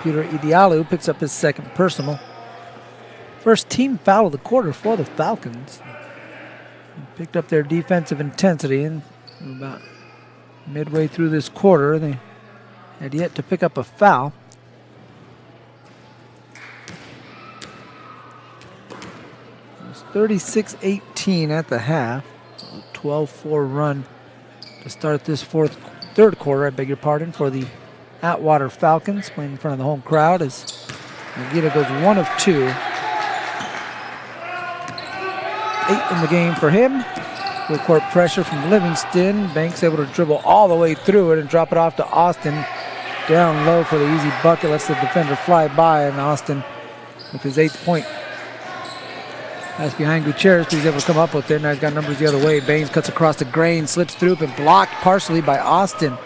A: Peter Idialu picks up his second personal. First team foul of the quarter for the Falcons. He picked up their defensive intensity, and about midway through this quarter, they had yet to pick up a foul. It was 36-18 at the half. A 12-4 run to start this third quarter, I beg your pardon, for the Atwater Falcons, playing in front of the home crowd as Nagita goes 1 of 2. 8 in the game for him. Full court pressure from Livingston. Banks able to dribble all the way through it and drop it off to Austin. Down low for the easy bucket. Lets the defender fly by, and Austin with his 8th point. That's behind Gutierrez, but he's able to come up with it. Now he's got numbers the other way. Baines cuts across the grain, slips through, but blocked partially by Austin.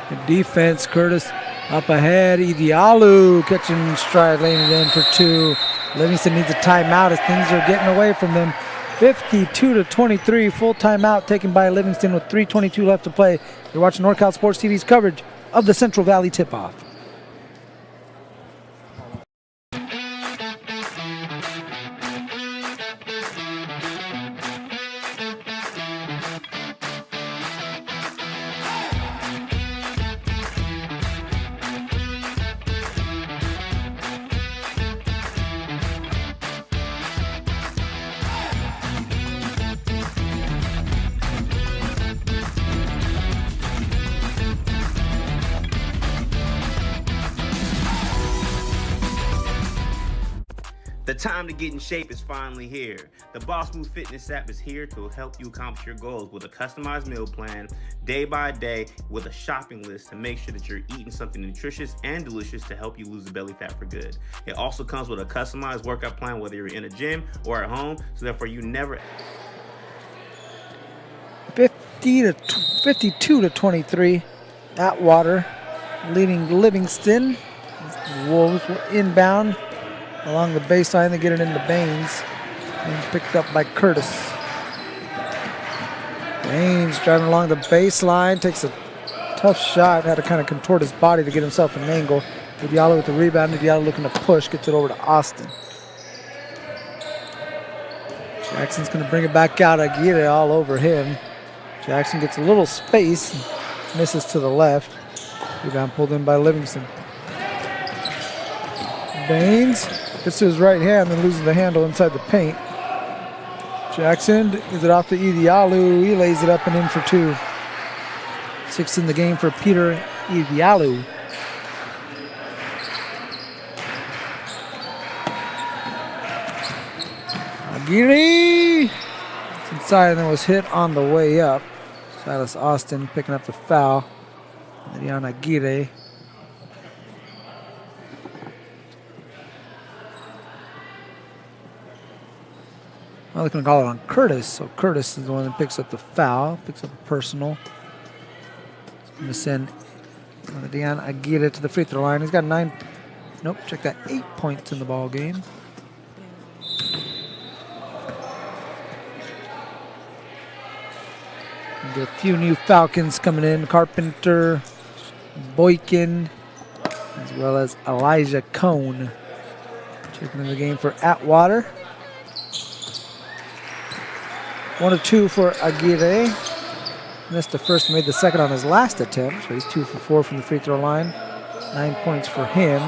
A: The defense, Curtis up ahead. Idialu catching stride, laying it in for 2. Livingston needs a timeout as things are getting away from them. 52-23, full timeout taken by Livingston with 3:22 left to play. You're watching NorCal Sports TV's coverage of the Central Valley tip-off.
B: The time to get in shape is finally here. The Boss Move Fitness app is here to help you accomplish your goals with a customized meal plan, day by day, with a shopping list to make sure that you're eating something nutritious and delicious to help you lose the belly fat for good. It also comes with a customized workout plan, whether you're in a gym or at home, so therefore you never...
A: 52-23, Atwater leading Livingston. Wolves were inbound along the baseline. They get it into Baines and picked up by Curtis. Baines driving along the baseline, takes a tough shot, had to kind of contort his body to get himself an angle. Idialu with the rebound. Idialu looking to push, gets it over to Austin. Jackson's going to bring it back out. Aguirre all over him. Jackson gets a little space, misses to the left. Rebound pulled in by Livingston. Baines gets to his right hand, then loses the handle inside the paint. Jackson gives it off to Idialu. He lays it up and in for 2. 6 in the game for Peter Idialu. Aguirre! It's inside and then was hit on the way up. Silas Austin picking up the foul. Adriana Aguirre. Well, they're going to call it on Curtis. So Curtis is the one that picks up the foul, picks up a personal. He's going to send Adriana Aguirre to the free throw line. He's got 9, nope, check that, 8 points in the ball game. Get a few new Falcons coming in. Carpenter, Boykin, as well as Elijah Cone. Checking in the game for Atwater. 1 of 2 for Aguirre. Missed the first, made the second on his last attempt. So he's 2 for 4 from the free throw line. 9 points for him.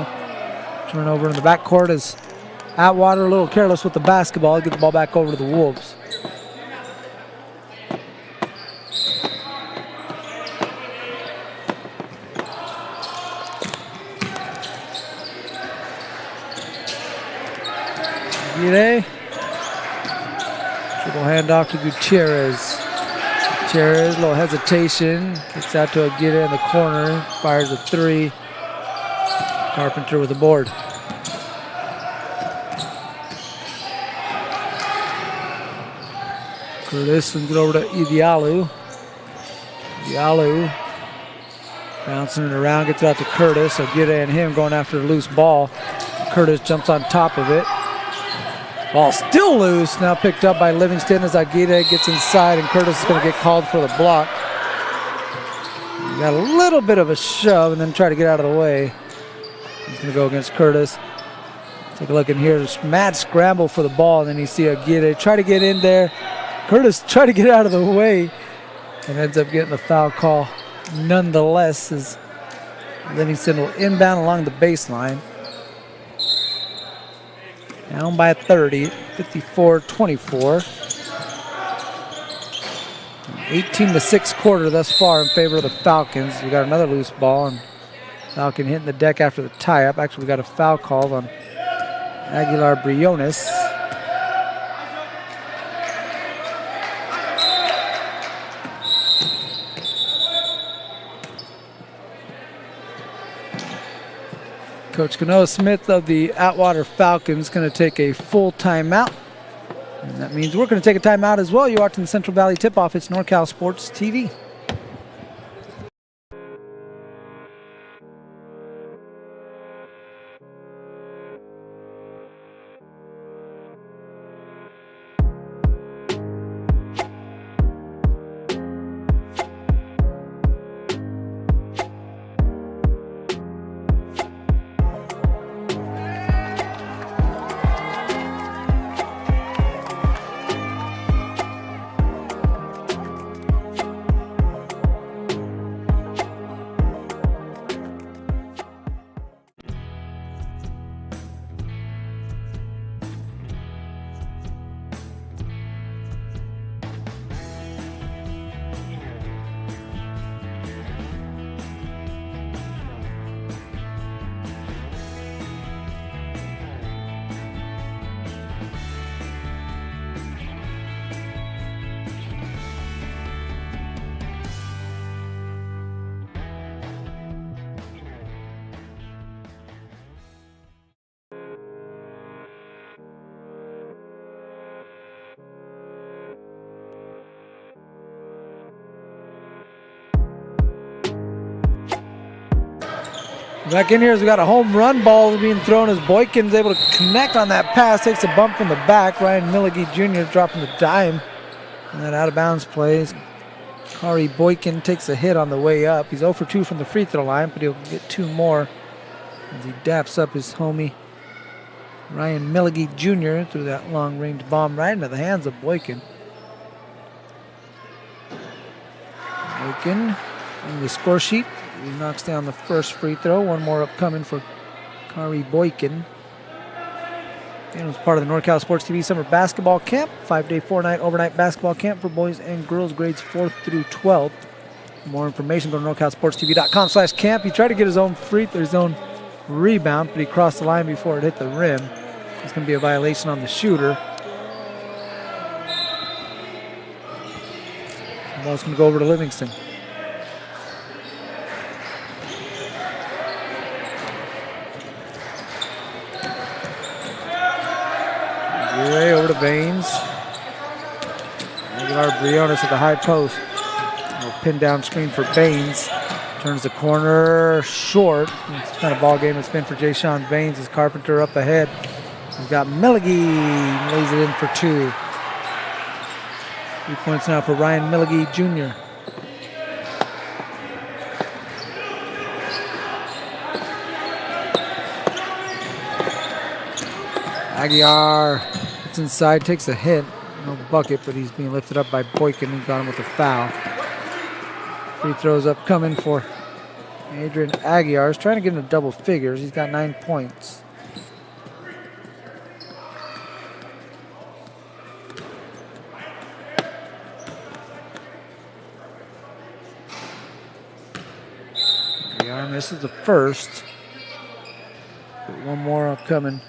A: Turnover in the backcourt as Atwater a little careless with the basketball. Get the ball back over to the Wolves. Aguirre. Triple handoff to Gutierrez. Gutierrez, a little hesitation. Kicks out to Aguirre in the corner. Fires a 3. Carpenter with the board. Curtis and get over to Idialu. Idialu bouncing it around, gets it out to Curtis. Aguirre and him going after the loose ball. Curtis jumps on top of it. Ball still loose, now picked up by Livingston as Aguirre gets inside and Curtis is going to get called for the block. He got a little bit of a shove and then try to get out of the way. He's going to go against Curtis. Take a look in here, there's mad scramble for the ball and then you see Aguirre try to get in there. Curtis try to get out of the way and ends up getting the foul call nonetheless as Livingston will inbound along the baseline. Down by 30, 54-24. 18-6 quarter thus far in favor of the Falcons. We got another loose ball and Falcon hitting the deck after the tie-up. Actually, we got a foul called on Aguilar Briones. Coach Canoa Smith of the Atwater Falcons going to take a full timeout. And that means we're going to take a timeout as well. You're watching the Central Valley Tip-Off. It's NorCal Sports TV. Back in here as we got a home run ball being thrown as Boykin's able to connect on that pass. Takes a bump from the back. Ryan Milligie Jr. dropping the dime. And that out of bounds plays. Kari Boykin takes a hit on the way up. He's 0 for 2 from the free throw line, but he'll get 2 more as he daps up his homie Ryan Milligie Jr. through that long range bomb right into the hands of Boykin. Boykin on the score sheet. He knocks down the first free throw. One more upcoming for Kari Boykin. And was part of the NorCal Sports TV Summer Basketball Camp, 5-day, 4-night overnight basketball camp for boys and girls grades 4th through 12th. For more information, go to NorCalSportsTV.com/camp. He tried to get his own rebound, but he crossed the line before it hit the rim. It's going to be a violation on the shooter. The ball's going to go over to Livingston. Over to Baines. Aguilar Briones at the high post. Pin down screen for Baines. Turns the corner short. It's the kind of ball game it's been for Jay-Sean Baines as Carpenter up ahead. He's got Milligey. Lays it in for 2. 3 points now for Ryan Milligey Jr. Aguilar gets inside, takes a hit. No bucket, but he's being lifted up by Boykin, who got him with a foul. Free throws upcoming for Adrian Aguilar. He's trying to get into double figures. He's got 9 points. Aguilar misses the first. One more upcoming.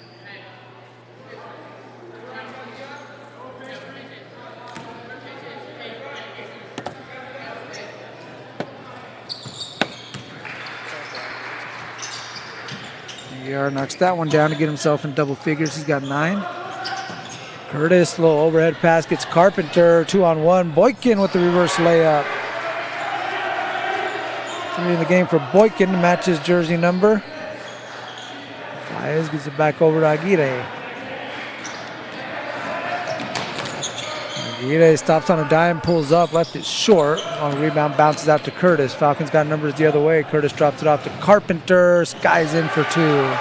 A: Aguilar knocks that one down to get himself in double figures. He's got 9. Curtis, little overhead pass, gets Carpenter, 2-on-1. Boykin with the reverse layup. 3 in the game for Boykin to match his jersey number. Baez gets it back over to Aguirre. Aguirre stops on a dime, pulls up, left it short. Long rebound, bounces out to Curtis. Falcons got numbers the other way. Curtis drops it off to Carpenter. Skies in for 2.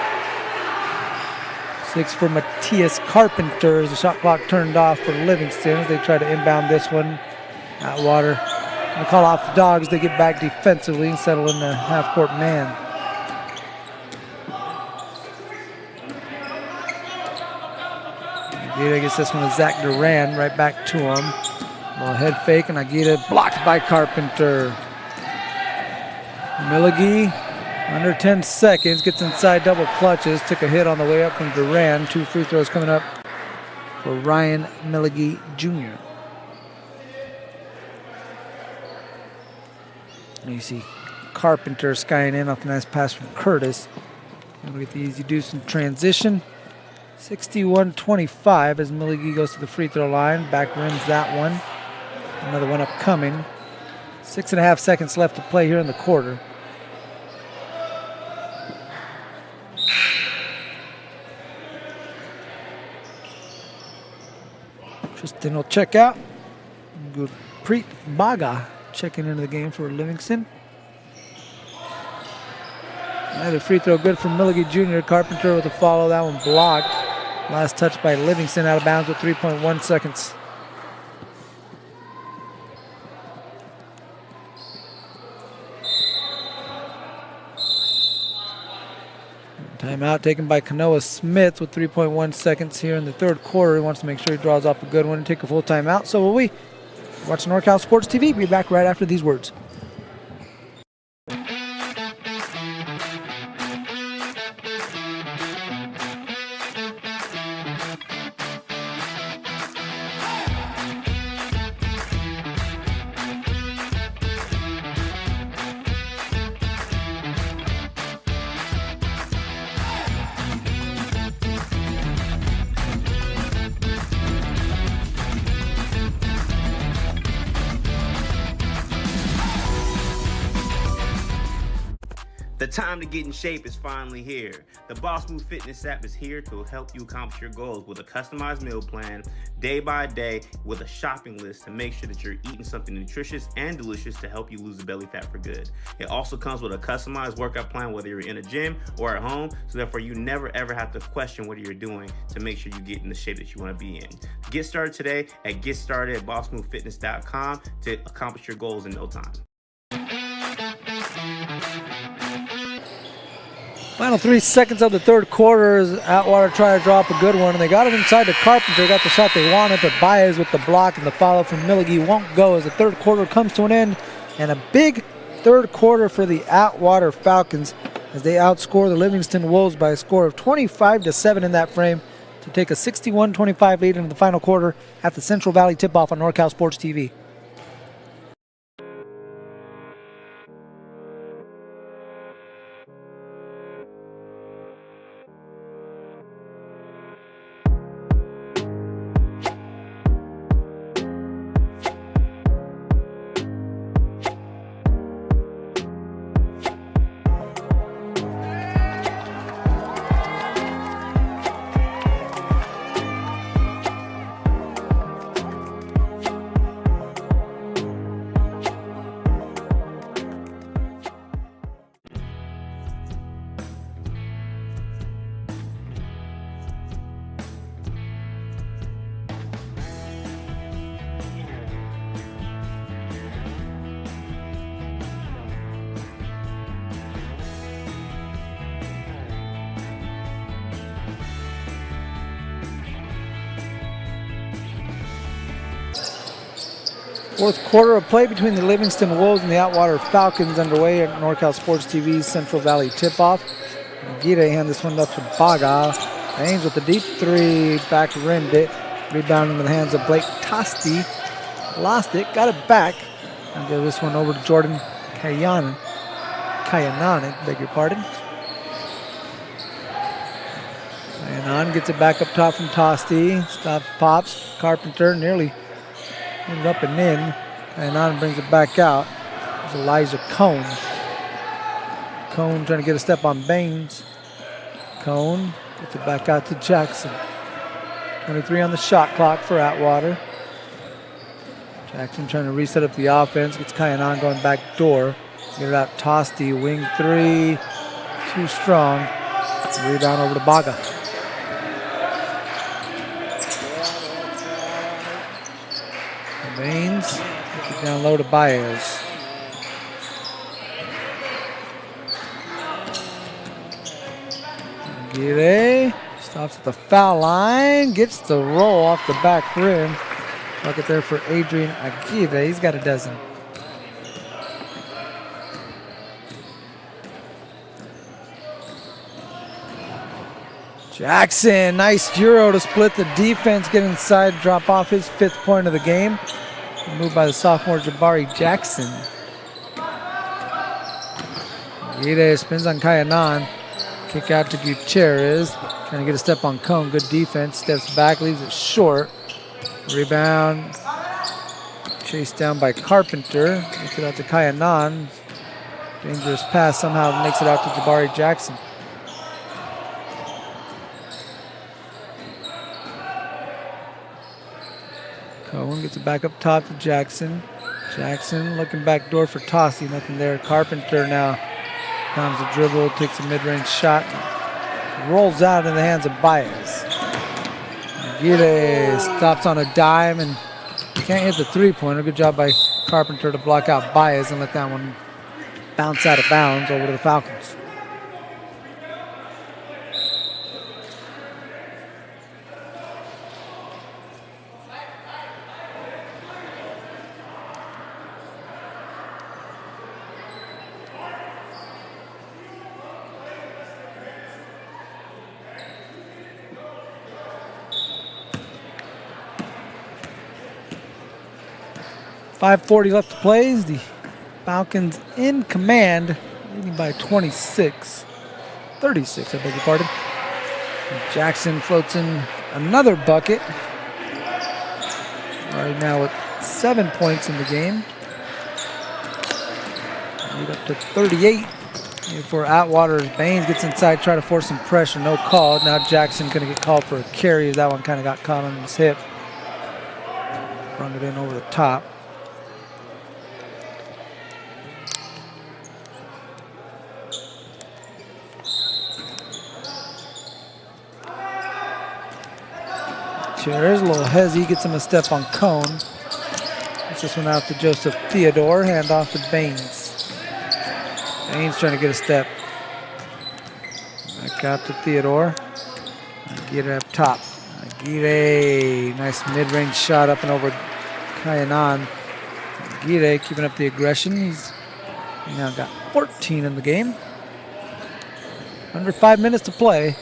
A: 6 for Matthias Carpenter as the shot clock turned off for Livingston as they try to inbound this one. Atwater going to call off the Dogs. They get back defensively and settle in the half-court man. Aguirre gets this one to Zach Duran, right back to him. Well, head fake, and Aguirre blocked by Carpenter. Milligey, under 10 seconds, gets inside double clutches. Took a hit on the way up from Duran. 2 free throws coming up for Ryan Milligey Jr. And you see Carpenter skying in off a nice pass from Curtis. And we get the easy deuce in transition. 61-25 as Milligey goes to the free throw line. Back rims that one. Another one upcoming. 6.5 seconds left to play here in the quarter. Tristan will check out. Gurpreet Baga checking into the game for Livingston. Another free throw good from Milligey Jr. Carpenter with a follow. That one blocked. Last touch by Livingston, out of bounds with 3.1 seconds. Timeout taken by Kanoa Smith with 3.1 seconds here in the third quarter. He wants to make sure he draws off a good one and take a full timeout. So will we. Watch NorCal Sports TV. We'll be back right after these words.
B: The time to get in shape is finally here. The Boss Move Fitness app is here to help you accomplish your goals with a customized meal plan, day by day, with a shopping list to make sure that you're eating something nutritious and delicious to help you lose the belly fat for good. It also comes with a customized workout plan, whether you're in a gym or at home, so therefore you never ever have to question what you're doing to make sure you get in the shape that you want to be in. Get started today at GetStartedAtBossMoveFitness.com to accomplish your goals in no time.
A: Final 3 seconds of the third quarter as Atwater try to drop a good one, and they got it inside to Carpenter, got the shot they wanted, but Baez with the block and the follow from Milligey won't go as the third quarter comes to an end, and a big third quarter for the Atwater Falcons as they outscore the Livingston Wolves by a score of 25-7 in that frame to take a 61-25 lead into the final quarter at the Central Valley tip-off on NorCal Sports TV. Fourth quarter of play between the Livingston Wolves and the Atwater Falcons underway at NorCal Sports TV's Central Valley tip-off. Aguirre hand this one up to Baga. Baines with the deep three, back rimmed it. Rebound into the hands of Blake Tosti. Lost it, got it back. And give this one over to Jordan Kayanan, beg your pardon. Kayanan gets it back up top from Tosti. Stops, pops. Carpenter nearly ended up and in. Kayanan brings it back out. There's Elijah Cone. Cone trying to get a step on Baines. Cone gets it back out to Jackson. 23 on the shot clock for Atwater. Jackson trying to reset up the offense. Gets Kayanan going back door. Get it out Tosti. Wing three. Too strong. Rebound over to Baga. Baines gets it down low to Baez. Aguirre stops at the foul line, gets the roll off the back rim. Bucket there for Adrian Aguirre. He's got a dozen. Jackson, nice Euro to split the defense, get inside, drop off his 5th point of the game. Moved by the sophomore Jabari Jackson. Aguirre spins on Kayanan. Kick out to Gutierrez. Trying to get a step on Cone. Good defense. Steps back, leaves it short. Rebound. Chased down by Carpenter. Gets it out to Kayanan. Dangerous pass. Somehow makes it out to Jabari Jackson. Cohen gets it back up top to Jackson. Jackson looking back door for Tosti. Nothing there. Carpenter now comes the dribble, takes a mid-range shot, rolls out in the hands of Baez. Aguirre stops on a dime and can't hit the three-pointer. Good job by Carpenter to block out Baez and let that one bounce out of bounds over to the Falcons. .540 left to play. The Falcons in command, leading by 36. 36, I beg your pardon. And Jackson floats in another bucket. Right now with 7 points in the game. Lead up to 38 for Atwater. Baines gets inside, try to force some pressure, no call. Now Jackson going to get called for a carry as that one kind of got caught on his hip. Run it in over the top. There's a little hezzy, gets him a step on Cone. Gets this one out to Joseph Theodore, hand off to Baines. Baines trying to get a step. Back out to Theodore. Aguirre up top. Aguirre, nice mid-range shot up and over Kayanan. Aguirre keeping up the aggression. He's now got 14 in the game. Under 5 minutes to play.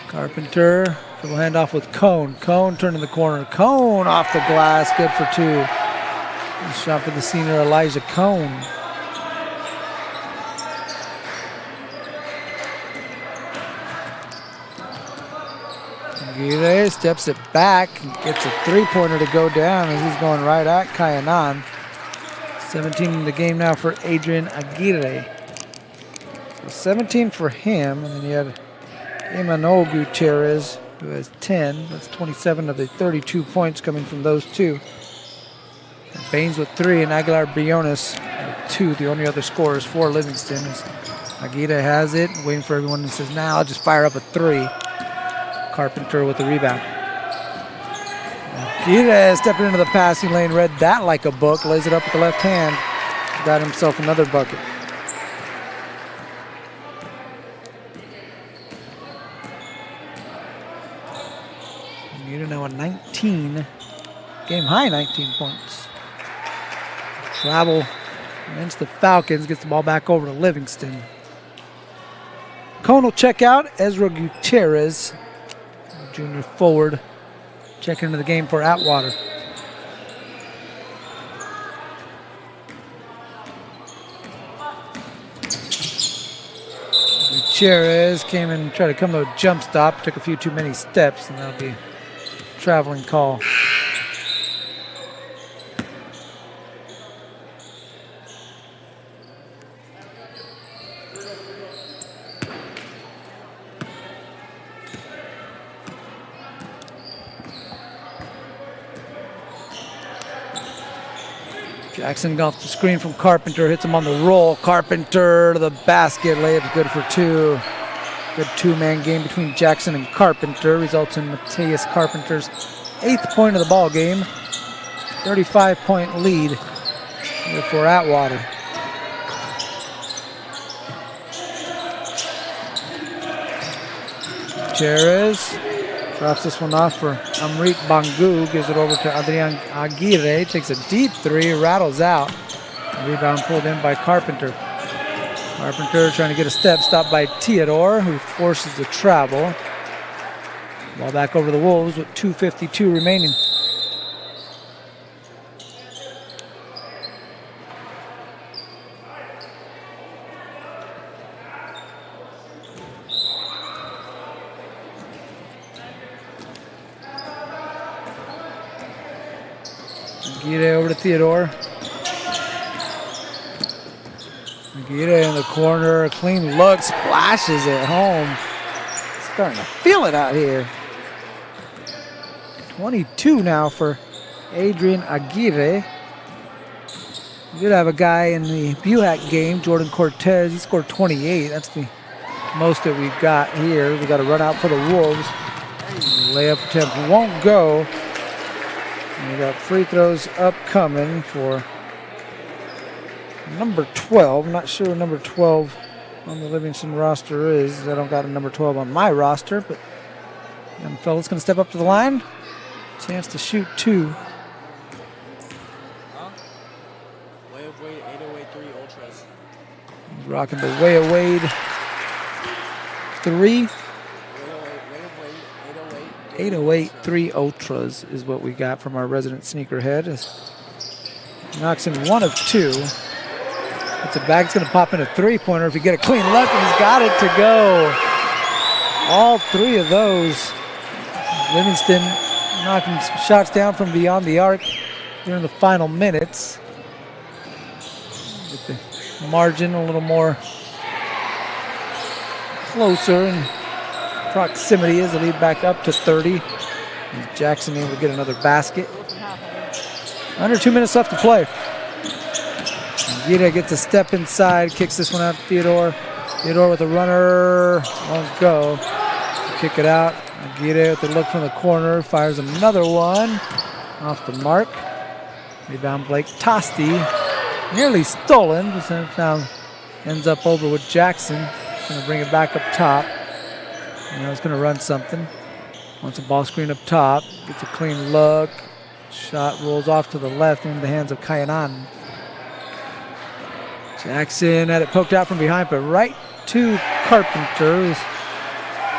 A: Carpenter, dribble handoff with Cone. Cone turning the corner. Cone off the glass, good for 2. Nice shot for the senior Elijah Cone. Aguirre steps it back, gets a 3-pointer to go down as he's going right at Kayanan. 17 in the game now for Adrian Aguirre. So 17 for him, and then you had Emmanuel Gutierrez, who has 10. That's 27 of the 32 points coming from those two. And Baines with 3, and Aguilar Briones with 2. The only other scorers for Livingston. Aguirre has it, waiting for everyone and says, now I'll just fire up a 3. Carpenter with the rebound. Aguirre stepping into the passing lane, read that like a book, lays it up with the left hand. Got himself another bucket. Bermuda now a 19, game high 19 points. Travel against the Falcons, gets the ball back over to Livingston. Cone will check out. Ezra Gutierrez, junior forward, checking into the game for Atwater. Gutierrez came and tried to come to a jump stop, took a few too many steps, and that'll be a traveling call. Jackson off the screen from Carpenter, hits him on the roll. Carpenter to the basket, layup good for 2. Good 2-man game between Jackson and Carpenter results in Mateus Carpenter's 8th point of the ball game. 35-point lead here for Atwater. Gutierrez drops this one off for Amrik Bangu, gives it over to Adrian Aguirre, takes a deep 3, rattles out. Rebound pulled in by Carpenter. Carpenter trying to get a step, stopped by Theodore, who forces the travel. Ball back over the Wolves with 2:52 remaining. Aguirre over to Theodore. Aguirre in the corner, clean look, splashes it home. Starting to feel it out here. 22 now for Adrian Aguirre. We did have a guy in the Buhack game, Jordan Cortez. He scored 28. That's the most that we've got here. We got to run out for the Wolves. Layup attempt won't go. And we got free throws upcoming for number 12. I'm not sure what number 12 on the Livingston roster is. I don't got a number 12 on my roster, but young fella's going to step up to the line. Chance to shoot 2.
C: Way of Wade, 808-3 Ultras.
A: He's rocking the Way of Wade 3. 808-3 Ultras is what we got from our resident sneakerhead. Knocks in 1 of 2. It's a back. It's going to pop in a 3-pointer if you get a clean look, and he's got it to go. All 3 of those. Livingston knocking shots down from beyond the arc during the final minutes. With the margin a little more closer in proximity as the lead back up to 30. And Jackson able to get another basket. Under 2 minutes left to play. Aguirre gets a step inside, kicks this one out to Theodore. Theodore with a runner, won't go. Kick it out. Aguirre with a look from the corner, fires another one off the mark. Rebound Blake Tosti, nearly stolen, but now ends up over with Jackson. Going to bring it back up top. Now he's going to run something. Wants a ball screen up top. Gets a clean look. Shot rolls off to the left into the hands of Kayanan. Jackson had it poked out from behind, but right to Carpenter. Is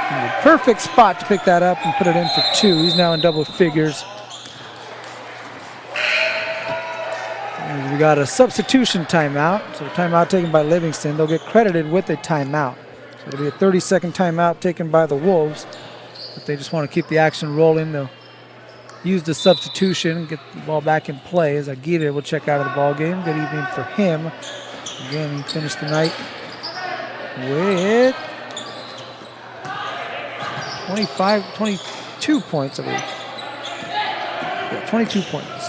A: in the perfect spot to pick that up and put it in for 2. He's now in double figures. And we got a substitution timeout. So timeout taken by Livingston. They'll get credited with a timeout. So it'll be a 30-second timeout taken by the Wolves. If they just want to keep the action rolling, they'll use the substitution, get the ball back in play as Aguirre will check out of the ball game. Good evening for him. Again, he finished the night with 22 points, I believe. Yeah, 22 points.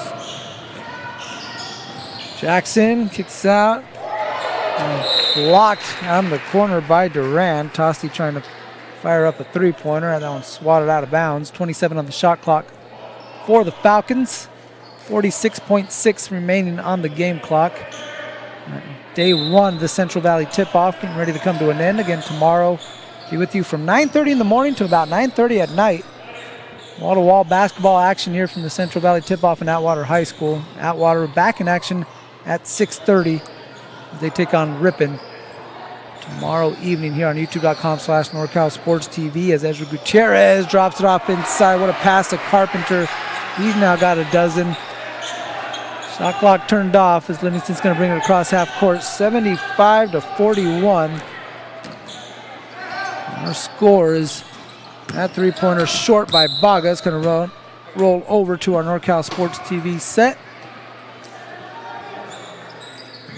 A: Jackson kicks out. Blocked on the corner by Durant. Tosti trying to fire up a three-pointer, and that one swatted out of bounds. 27 on the shot clock for the Falcons. 46.6 remaining on the game clock. Day 1 of the Central Valley tip-off getting ready to come to an end. Again, tomorrow, be with you from 9:30 in the morning to about 9:30 at night. Wall-to-wall basketball action here from the Central Valley tip-off in Atwater High School. Atwater back in action at 6:30 as they take on Ripon tomorrow evening here on youtube.com/NorCal Sports TV as Ezra Gutierrez drops it off inside. What a pass to Carpenter. He's now got a dozen. Shot clock turned off as Livingston's going to bring it across half court. 75-41. Our score is that three-pointer short by Baga. It's going to roll over to our NorCal Sports TV set.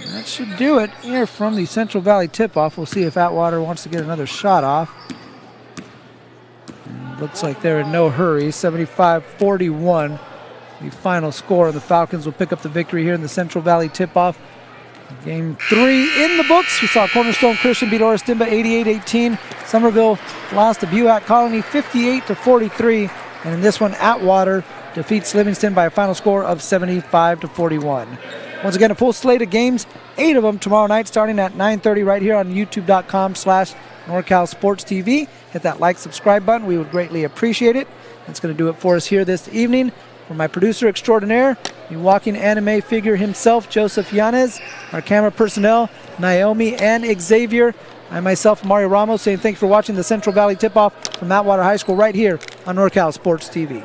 A: And that should do it here from the Central Valley tip-off. We'll see if Atwater wants to get another shot off. And looks like they're in no hurry. 75-41. The final score. The Falcons will pick up the victory here in the Central Valley tip-off. Game 3 in the books. We saw Cornerstone Christian beat Oristimba 88-18. Somerville lost to Buhack Colony 58-43. And in this one, Atwater defeats Livingston by a final score of 75-41. Once again, a full slate of games, 8 of them tomorrow night starting at 9:30 right here on youtube.com/NorCal Sports TV. Hit that like, subscribe button. We would greatly appreciate it. That's going to do it for us here this evening. For my producer extraordinaire, the walking anime figure himself, Joseph Yanez, our camera personnel, Naomi and Xavier, I myself, Mario Ramos, saying thanks for watching the Central Valley Tip-Off from Atwater High School right here on NorCal Sports TV.